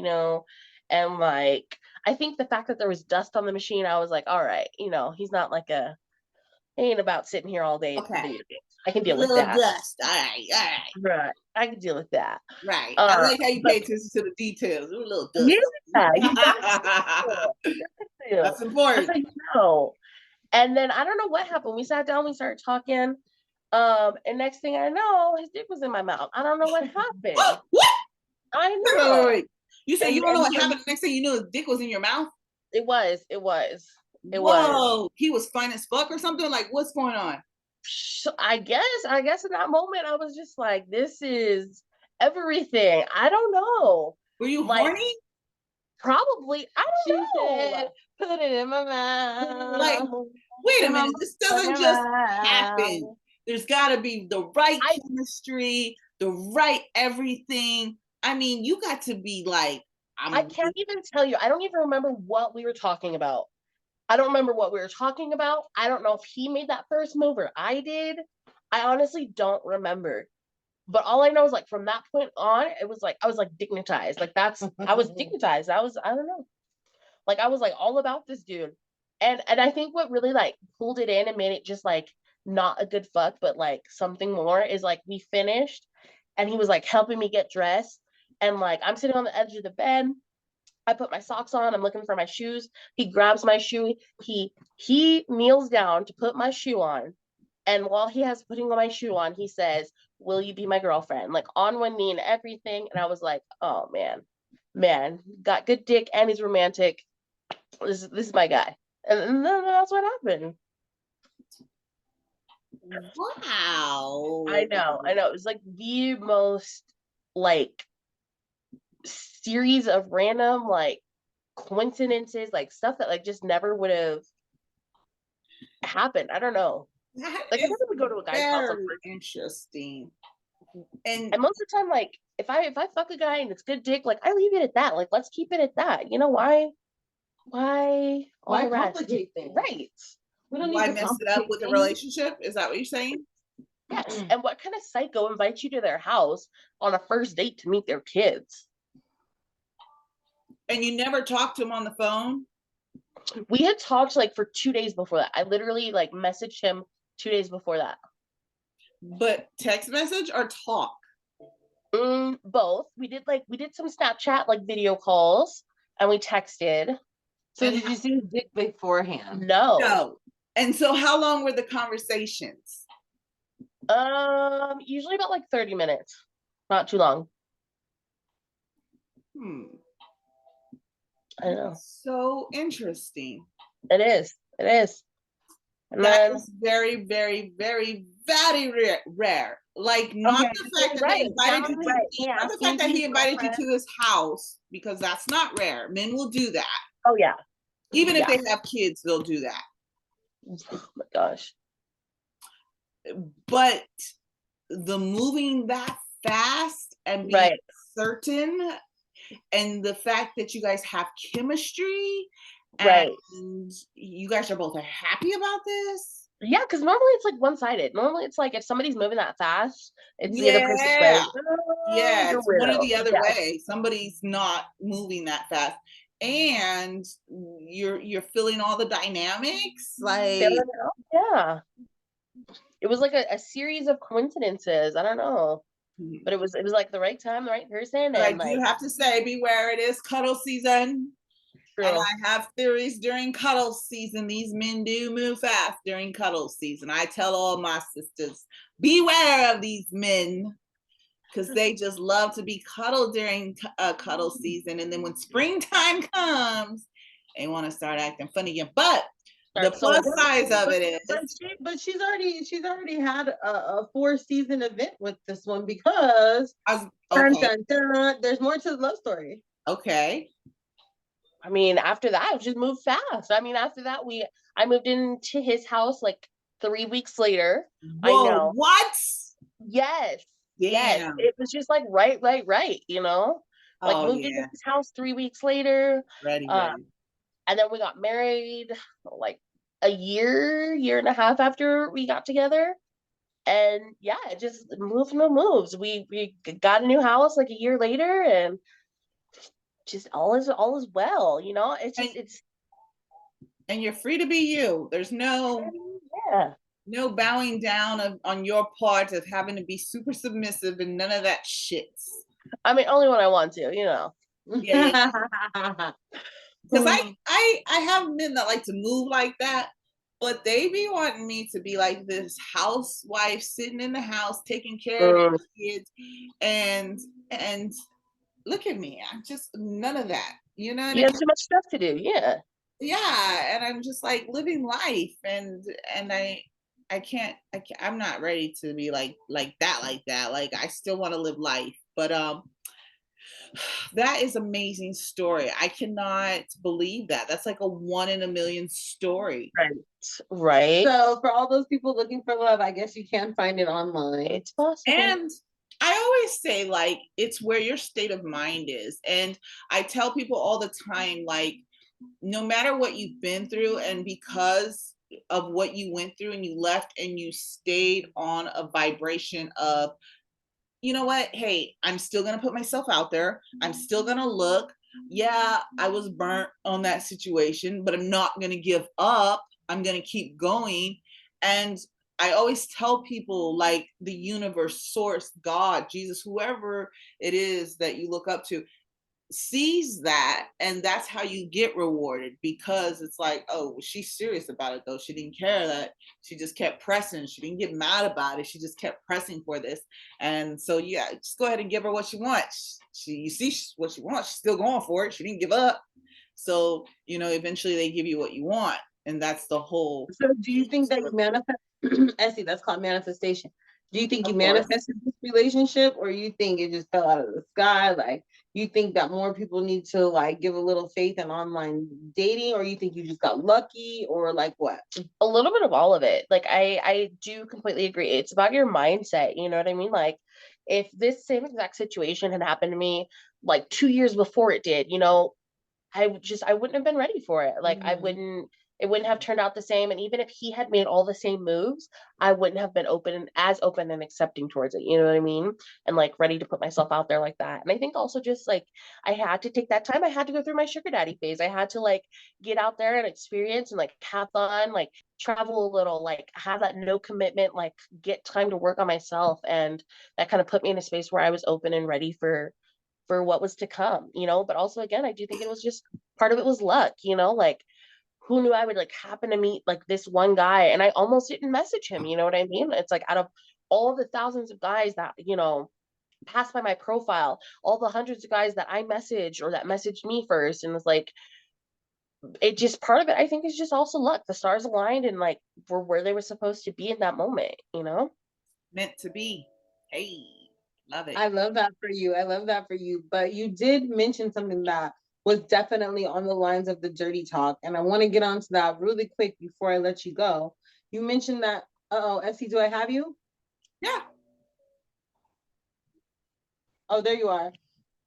and like I think the fact that there was dust on the machine, I was like, all right, he's not like he ain't about sitting here all day. Okay. I can deal with Little that. dust. All right. Right. I can deal with that. Right. I like how you pay attention to the details. A little dust. Yeah, you got to. That's important. That's how And then I don't know what happened. We sat down, we started talking. And next thing I know, his dick was in my mouth. I don't know what happened. What? I know. Wait. You said you don't know what happened. Next thing you knew, his dick was in your mouth? It was. Whoa. He was fine as fuck or something? Like, what's going on? So I guess in that moment, I was just like, this is everything. I don't know. Were you horny? Probably. I don't know. Said, put it in my mouth. Like, wait a minute. This doesn't just happen. There's got to be the right chemistry, the right everything. I mean, you got to be like, I can't even tell you. I don't even remember what we were talking about. I don't remember what we were talking about. I don't know if he made that first move or I did. I honestly don't remember. But all I know is like from that point on, it was like I was like dignitized. Like I was dignitized. I don't know. Like I was like all about this dude. And I think what really like pulled it in and made it just like not a good fuck, but like something more is like we finished and he was like helping me get dressed. And like I'm sitting on the edge of the bed. I put my socks on. I'm looking for my shoes. He grabs my shoe. He kneels down to put my shoe on. And while he has putting my shoe on, he says, "Will you be my girlfriend?" Like on one knee and everything. And I was like, oh man, got good dick and he's romantic. This is my guy. And then that's what happened. Wow. I know. It was like the most like series of random like coincidences, like stuff that like just never would have happened. I don't know. That like I never would go to a guy's house. Interesting. And most of the time, like if I fuck a guy and it's good dick, like I leave it at that. Like let's keep it at that. You know why complicate things? Right. We don't why need to mess it up with a relationship? Is that what you're saying? Yes. And what kind of psycho invites you to their house on a first date to meet their kids? And you never talked to him on the phone? We had talked like for 2 days before that. I literally like messaged him 2 days before that. But text message or talk? Both. We did some Snapchat like video calls and we texted. So did you see his dick beforehand? No. And so how long were the conversations? Usually about like 30 minutes. Not too long. I know. So interesting. It is. And that is very, very, very, very rare. Like not the fact that they invited you to, not the fact that he invited you to his house, because that's not rare. Men will do that. Oh yeah. Even if they have kids, they'll do that. Oh my gosh. But the moving that fast and being certain, and the fact that you guys have chemistry, and you guys are both happy about this. Yeah, because normally it's like one-sided. Normally it's like if somebody's moving that fast, it's the other person's way. Yeah, it's one or the other way. Somebody's not moving that fast. And you're feeling all the dynamics. Like yeah. It was like a series of coincidences. I don't know. But it was like the right time, the right person. But and I do have to say, beware, it is cuddle season. True. And I have theories during cuddle season. These men do move fast during cuddle season. I tell all my sisters, beware of these men, because they just love to be cuddled during cuddle season. And then when springtime comes, they want to start acting funny again. But the plus size of it is, but she's already had a 4-season event with this one, because dun, dun, dun, there's more to the love story. Okay. I mean, after that, it just moved fast. I mean, after that, I moved into his house like 3 weeks later. Whoa, I know. What? Yes. Damn. Yes. It was just like right. You know, like moved into his house 3 weeks later. Ready. And then we got married like a year and a half after we got together. And yeah, it just moves. We got a new house like a year later, and just all is well, you know. It's just and you're free to be you. There's no yeah. no bowing down on your part of having to be super submissive and none of that shit. I mean, only when I want to, you know. Yeah. Because I have men that like to move like that, but they be wanting me to be like this housewife sitting in the house taking care of the kids, and look at me, I'm just none of that, you know what You I have mean? too much stuff to do, yeah. Yeah, and I'm just like living life, and I'm not ready to be like that. Like I still want to live life, but that is amazing story. I cannot believe that. That's like a 1 in a million story. Right. So for all those people looking for love, I guess you can find it online. It's possible. And I always say, like, it's where your state of mind is. And I tell people all the time, like, no matter what you've been through, and because of what you went through and you left and you stayed on a vibration of, you know what, hey, I'm still going to put myself out there. I'm still going to look. Yeah, I was burnt on that situation, but I'm not going to give up. I'm going to keep going. And I always tell people, like, the universe, source, God, Jesus, whoever it is that you look up to, sees that, and that's how you get rewarded, because it's like, oh, she's serious about it though. She didn't care, that she just kept pressing. She didn't get mad about it. She just kept pressing for this. And so yeah, just go ahead and give her what she wants. You see what she wants. She's still going for it. She didn't give up. So, you know, eventually they give you what you want, and that's the whole. So do you think that you manifest? Essie, that's called manifestation. Do you think you Of course. manifested this relationship, or you think it just fell out of the sky? Like, you think that more people need to like give a little faith in online dating, or you think you just got lucky, or like what? A little bit of all of it. Like I do completely agree. It's about your mindset, you know what I mean? Like if this same exact situation had happened to me like 2 years before it did, you know, I wouldn't have been ready for it. Like it wouldn't have turned out the same. And even if he had made all the same moves, I wouldn't have been as open and accepting towards it. You know what I mean? And like ready to put myself out there like that. And I think also just like I had to take that time. I had to go through my sugar daddy phase. I had to like get out there and experience and like have fun, like travel a little, like have that no commitment, like get time to work on myself. And that kind of put me in a space where I was open and ready for what was to come, you know. But also again, I do think it was just part of it was luck, you know, like who knew I would like happen to meet like this one guy, and I almost didn't message him, you know what I mean? It's like out of all the thousands of guys that, you know, passed by my profile, all the hundreds of guys that I messaged or that messaged me first, and it's like it just part of it I think is just also luck. The stars aligned and like were where they were supposed to be in that moment, you know. Meant to be. Hey, love it. I love that for you. I love that for you. But you did mention something that was definitely on the lines of the dirty talk. And I want to get onto that really quick before I let you go. You mentioned that, Essie, do I have you? Yeah. Oh, there you are.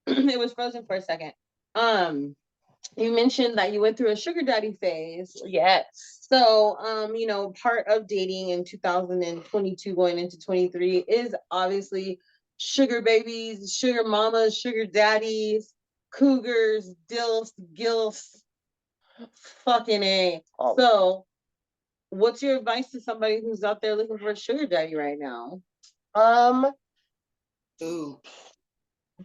It was frozen for a second. You mentioned that you went through a sugar daddy phase. Yes. So, you know, part of dating in 2022 going into 23 is obviously sugar babies, sugar mamas, sugar daddies, cougars, dilfs, gilfs, fucking A. Oh. So, what's your advice to somebody who's out there looking for a sugar daddy right now? Ooh.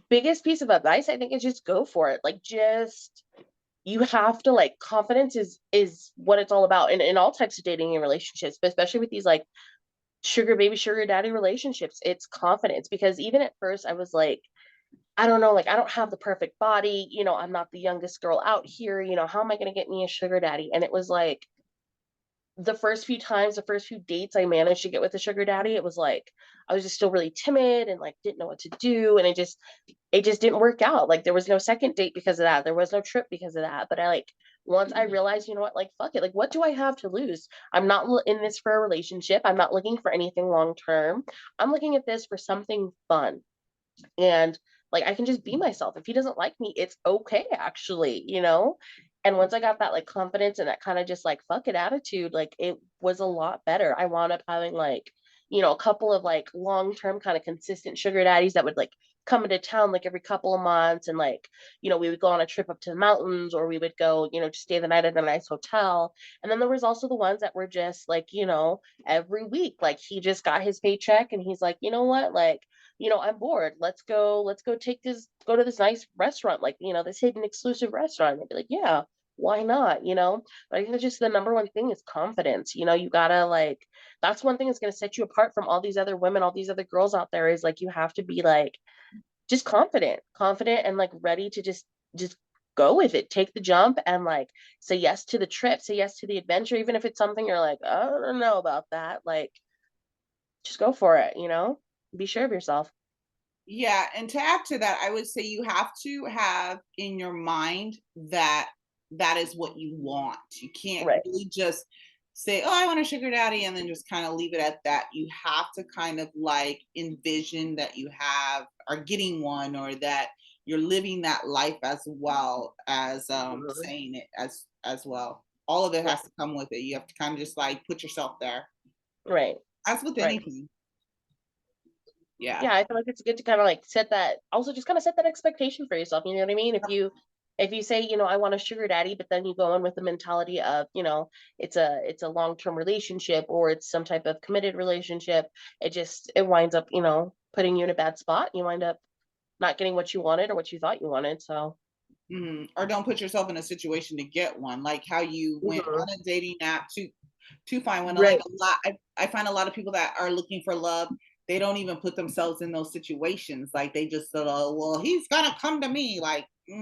Biggest piece of advice I think is just go for it. Like just you have to like confidence is what it's all about in all types of dating and relationships, but especially with these like sugar baby, sugar daddy relationships. It's confidence, because even at first I was like, I don't know, like I don't have the perfect body, you know, I'm not the youngest girl out here, you know, how am I going to get me a sugar daddy? And it was like the first few times, the first few dates I managed to get with a sugar daddy, it was like I was just still really timid and like didn't know what to do, and it just didn't work out. Like there was no second date because of that. There was no trip because of that. But I like once I realized, you know what, like fuck it. Like what do I have to lose? I'm not in this for a relationship. I'm not looking for anything long term. I'm looking at this for something fun. And like I can just be myself. If he doesn't like me, it's okay actually, you know? And once I got that like confidence and that kind of just like fuck it attitude, like it was a lot better. I wound up having like, you know, a couple of like long-term kind of consistent sugar daddies that would like come into town like every couple of months, and like, you know, we would go on a trip up to the mountains, or we would go, you know, just stay the night at a nice hotel. And then there was also the ones that were just like, you know, every week, like he just got his paycheck and he's like, you know what, like, you know, I'm bored. Let's go go to this nice restaurant, like, you know, this hidden exclusive restaurant. And they'd be like, yeah, why not? You know, but I think that's just the number one thing is confidence. You know, you gotta like, that's one thing that's gonna set you apart from all these other women, all these other girls out there, is like, you have to be like, just confident and like ready to just go with it, take the jump, and like say yes to the trip, say yes to the adventure, even if it's something you're like, I don't know about that. Like, just go for it, you know? Be sure of yourself. Yeah, and to add to that, I would say you have to have in your mind that that is what you want. You can't Right. really just say, "Oh, I want a sugar daddy," and then just kind of leave it at that. You have to kind of like envision that you have are getting one, or that you're living that life as well as saying it as well. All of it has to come with it. You have to kind of just like put yourself there. Right. As with Right. anything. Yeah. Yeah, I feel like it's good to kind of like set that, also just kind of set that expectation for yourself. You know what I mean? If you say, you know, I want a sugar daddy, but then you go in with the mentality of, you know, it's a long-term relationship, or it's some type of committed relationship, it winds up, you know, putting you in a bad spot. You wind up not getting what you wanted or what you thought you wanted. So Or don't put yourself in a situation to get one, like how you went on a dating app to find one. Like right. a lot, I find a lot of people that are looking for love, they don't even put themselves in those situations. Like they just said, "Oh, well, he's gonna come to me." Like, It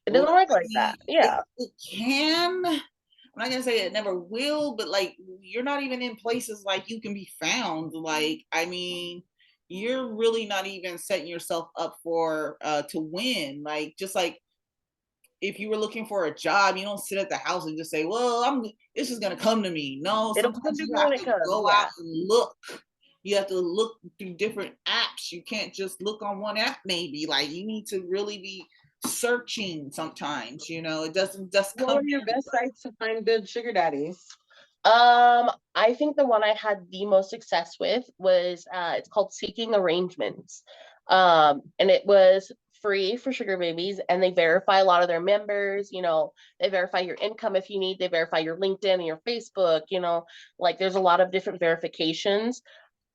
well, doesn't work I like mean, that. Yeah. it can. I'm not gonna say it never will, but like you're not even in places like you can be found. Like, I mean, you're really not even setting yourself up for to win. Like, just like if you were looking for a job, you don't sit at the house and just say, "Well, it's just gonna come to me." No, It'll come sometimes to you me have when it to comes. go Yeah. out and look. You have to look through different apps. You can't just look on one app. Maybe like you need to really be searching. Sometimes, you know, it doesn't just What come. are your best sites to find good sugar daddies? I think the one I had the most success with was it's called Seeking Arrangements. And it was free for sugar babies, and they verify a lot of their members, you know, they verify your income if you need, they verify your LinkedIn and your Facebook, you know, like there's a lot of different verifications.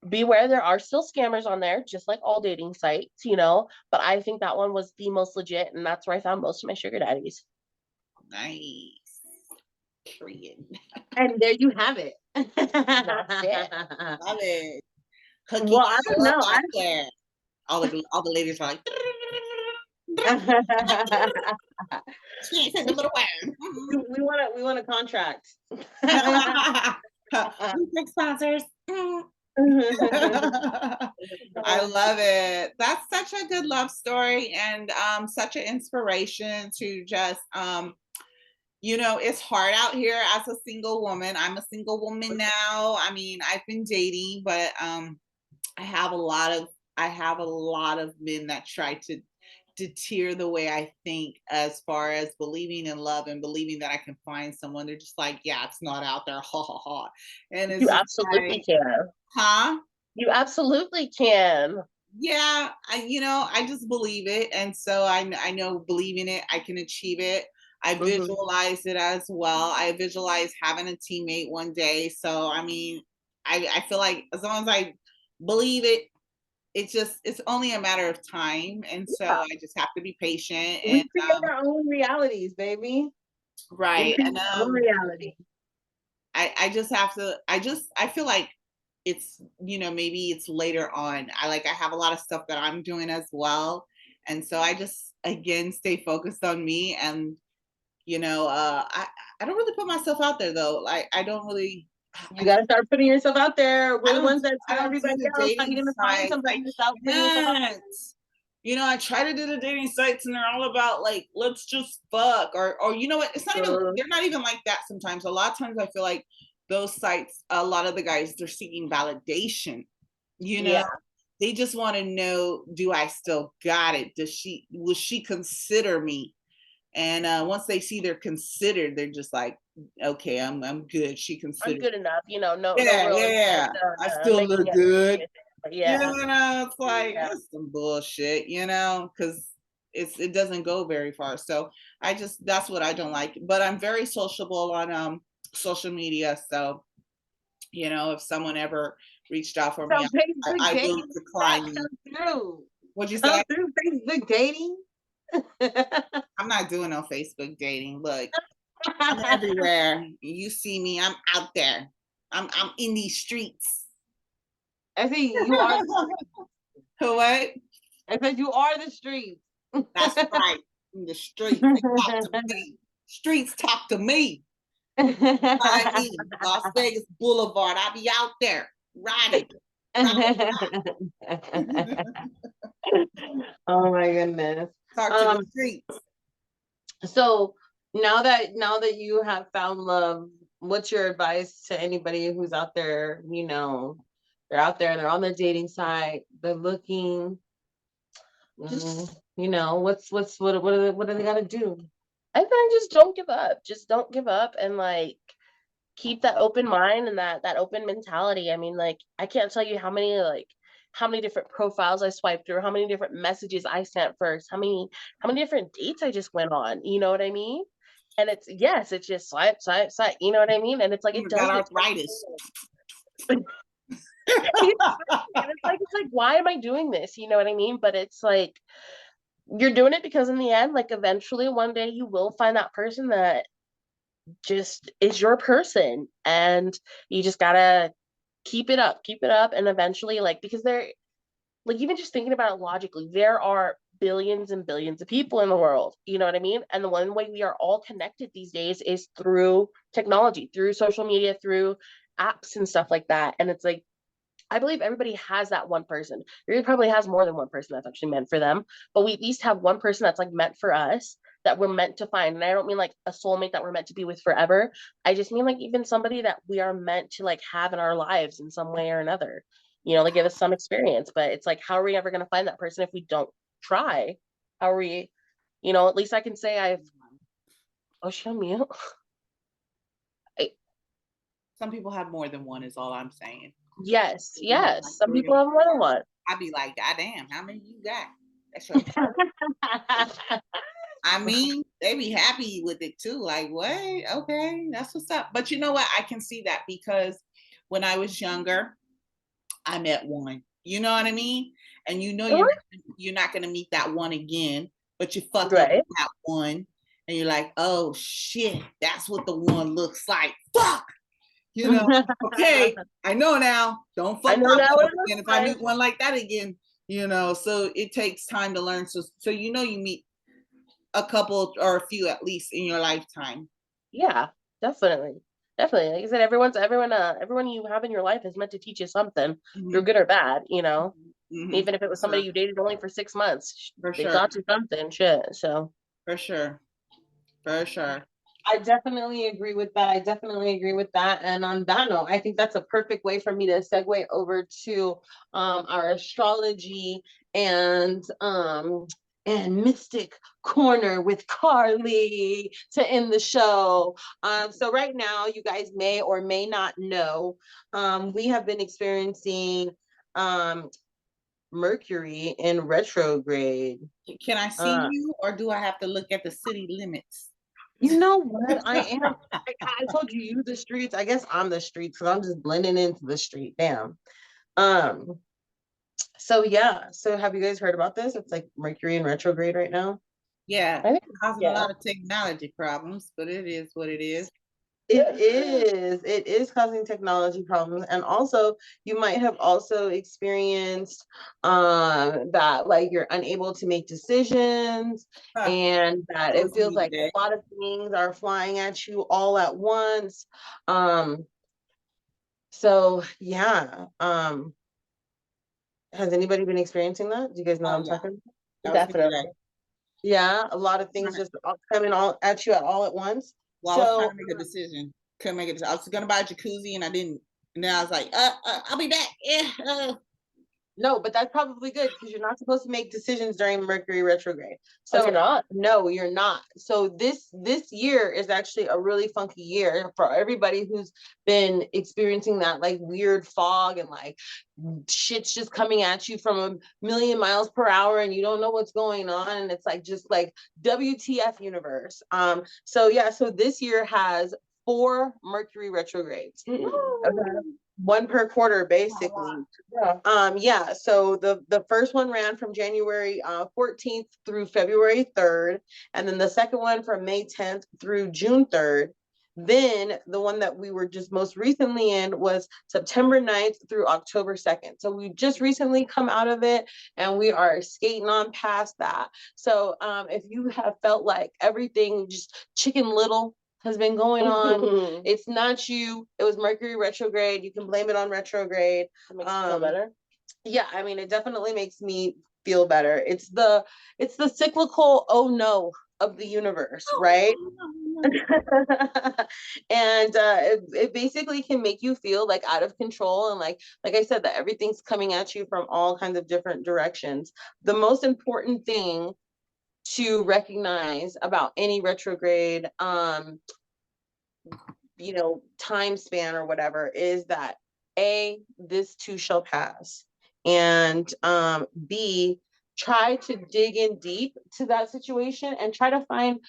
Beware, there are still scammers on there, just like all dating sites, you know, but I think that one was the most legit, and that's where I found most of my sugar daddies. Nice. Period. And there you have it. Love it. Hooking Well, I don't you up know. out there. All the ladies are like, she ain't said the little word. We want a contract. We pick sponsors. I love it. That's such a good love story, and such an inspiration to just you know, it's hard out here as a single woman. I'm a single woman now. I mean, I've been dating, but I have a lot of men that try to deter the way I think as far as believing in love and believing that I can find someone. They're just like, yeah, it's not out there, ha ha ha. And it's You just absolutely like, can. huh? You absolutely can. Yeah, I just believe it, and so I know believing it, I can achieve it. I visualize it as well. I visualize having a teammate one day. So I mean, I feel like as long as I believe it, it's only a matter of time, and so Yeah. I just have to be patient. We And create our own realities, baby. We right, create and our own reality. I just have to. I feel like it's, you know, maybe it's later on. I have a lot of stuff that I'm doing as well, and so I just again stay focused on me. And you know, I don't really put myself out there though. Like I don't really. You got to start putting yourself out there. We're the ones that I tell don't do everybody the else how dating you're going to find sites. somebody without putting yourself out there. Can't. You know, I try to do the dating sites and they're all about like, let's just fuck, or you know what? It's not even, they're not even like that sometimes. A lot of times I feel like those sites, a lot of the guys, they're seeking validation. You know, Yeah. they just want to know, do I still got it? Will she consider me? And once they see they're considered, they're just like, okay, I'm good. She I'm considered. good enough, you know, no Yeah, real yeah. intent I on still making look it good. Yeah. You know, it's like Yeah. that's some bullshit, you know, because it doesn't go very far. So that's what I don't like. But I'm very sociable on social media. So, you know, if someone ever reached out for So me, Facebook I will dating, decline you. come through. What'd you Come say? through Facebook dating. I'm not doing no Facebook dating. Look, I'm everywhere. You see me, I'm out there. I'm in these streets. I see you are. What? I said you are the streets. That's right. In the streets. They talk to me. Streets talk to me. I mean, Las Vegas Boulevard. I'll be out there riding. Oh my goodness. Talk to the streets. So now that you have found love, what's your advice to anybody who's out there? You know, they're out there, they're on the dating site, they're looking. You know, what do they gotta do? I think just don't give up. Just don't give up, and like keep that open mind and that open mentality. I mean, like I can't tell you how many different profiles I swiped through, how many different messages I sent first, how many different dates I just went on. You know what I mean? And it's just swipe, swipe, swipe. You know what I mean? And it's like it does got get arthritis. it's like why am I doing this? You know what I mean? But it's like you're doing it because in the end, like eventually one day you will find that person that just is your person, and you just gotta keep it up, and eventually, like, because there, like, even just thinking about it logically, there are billions and billions of people in the world, you know what I mean? And the one way we are all connected these days is through technology, through social media, through apps and stuff like that. And it's like I believe everybody has that one person. Everybody probably has more than one person that's actually meant for them, but we at least have one person that's like meant for us, that we're meant to find. And I don't mean like a soulmate that we're meant to be with forever. I just mean like even somebody that we are meant to like have in our lives in some way or another, you know, like give us some experience. But it's like, how are we ever going to find that person if we don't try? How are we, you know, at least I can say show me. Some people have more than one is all I'm saying. Yes. Some people have more than one. I'd be like, God damn, how many you got? That's your I mean, they be happy with it too. Like, what? Okay, that's what's up. But you know what? I can see that because when I was younger, I met one. You know what I mean? And you know you're not gonna meet that one again, but you fuck up with that one, and you're like, oh shit, that's what the one looks like. Fuck. You know, okay, I know now. Don't fuck up again if I meet one like that again. You know, so it takes time to learn. So you know you meet a couple or a few at least in your lifetime. Yeah, definitely. Definitely. Like I said, everyone you have in your life is meant to teach you something, through good or bad, you know. Even if it was somebody you dated only for 6 months, they taught you something, shit. So for sure. I definitely agree with that. And on that note, I think that's a perfect way for me to segue over to our astrology and mystic corner with Carly to end the show. So right now, you guys may or may not know, we have been experiencing Mercury in retrograde. Can I see you, or do I have to look at the city limits? You know what? I told you the streets. I guess I'm the streets because I'm just blending into the street. Damn. So yeah. So have you guys heard about this? It's like Mercury in retrograde right now. Yeah, it's causing a lot of technology problems, but it is what it is. It is causing technology problems. And also you might have also experienced that like you're unable to make decisions and that it feels like a lot of things are flying at you all at once. So yeah. Has anybody been experiencing that? Do you guys know what I'm talking about? Definitely. Yeah, a lot of things just coming all at you all at once. Well, I was trying to make a decision. Couldn't make it. I was gonna buy a jacuzzi and I didn't. And then I was like, I'll be back. Yeah. No, but that's probably good because you're not supposed to make decisions during Mercury retrograde. So So you're not. no, you're not. So this year is actually a really funky year for everybody who's been experiencing that like weird fog and like shit's just coming at you from a million miles per hour and you don't know what's going on and it's like just like WTF universe. So yeah, so this year has 4 Mercury retrogrades. Okay. One per quarter, basically. Yeah. So the first one ran from January 14th through February 3rd, and then the second one from May 10th through June 3rd. Then the one that we were just most recently in was September 9th through October 2nd. So we just recently come out of it and we are skating on past that. So if you have felt like everything just Chicken Little has been going on, it's not you. It was Mercury retrograde. You can blame it on retrograde. It makes you feel better. Yeah, I mean, it definitely makes me feel better. It's the cyclical oh no of the universe, right? And it basically can make you feel like out of control and like I said, that everything's coming at you from all kinds of different directions. The most important thing to recognize about any retrograde time span or whatever is that A, this too shall pass, and B, try to dig in deep to that situation and try to find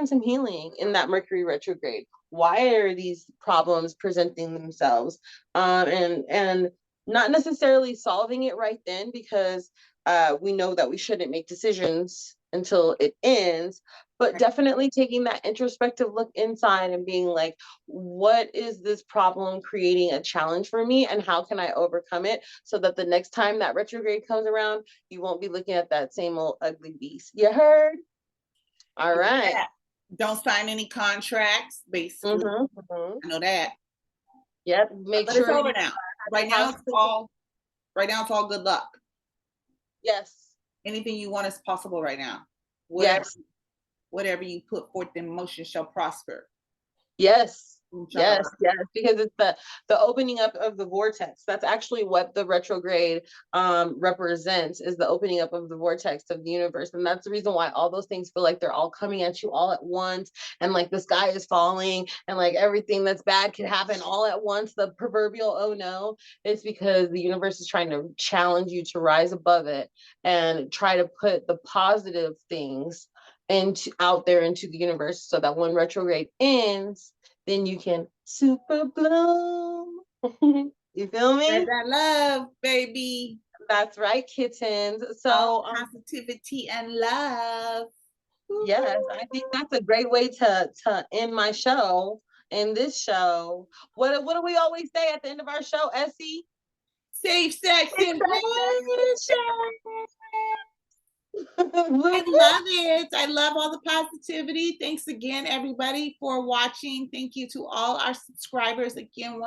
some healing in that Mercury retrograde. Why are these problems presenting themselves? And not necessarily solving it right then, because we know that we shouldn't make decisions until it ends, but definitely taking that introspective look inside and being like, what is this problem creating a challenge for me and how can I overcome it so that the next time that retrograde comes around, you won't be looking at that same old ugly beast. You heard? All right. Yeah. Don't sign any contracts, basically. I know that. Yep. Make but sure it's over now. Right now it's all good luck. Yes. Anything you want is possible right now. Whatever you put forth in motion shall prosper. Yes. Yes, because it's the opening up of the vortex. That's actually what the retrograde represents, is the opening up of the vortex of the universe. And that's the reason why all those things feel like they're all coming at you all at once, and like the sky is falling and like everything that's bad can happen all at once, the proverbial oh no. It's because the universe is trying to challenge you to rise above it and try to put the positive things out there into the universe, so that when retrograde ends, then you can super bloom. You feel me? Spread that love, baby. That's right, kittens. So all positivity and love. Yes, I think that's a great way to end my show. In this show, what do we always say at the end of our show, Essie? Safe sex and I love it. I love all the positivity. Thanks again, everybody, for watching. Thank you to all our subscribers again.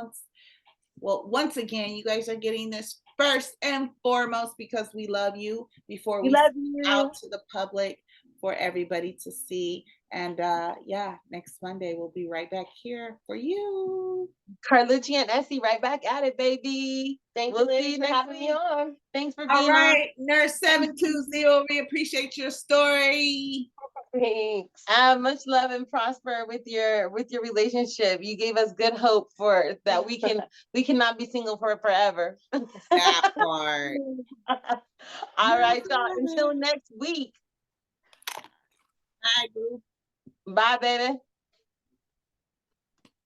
Once again, you guys are getting this first and foremost because we love you before we love you out to the public for everybody to see. And next Monday we'll be right back here for you. Carlucci and Essie right back at it, baby. Thank you, ladies, for having me on. Thanks for being on. All right, Nurse720, we appreciate your story. Thanks. Much love and prosper with your relationship. You gave us good hope for that we cannot be single for forever. That part. All right, y'all. Until next week. Bye, boo. Bye, baby.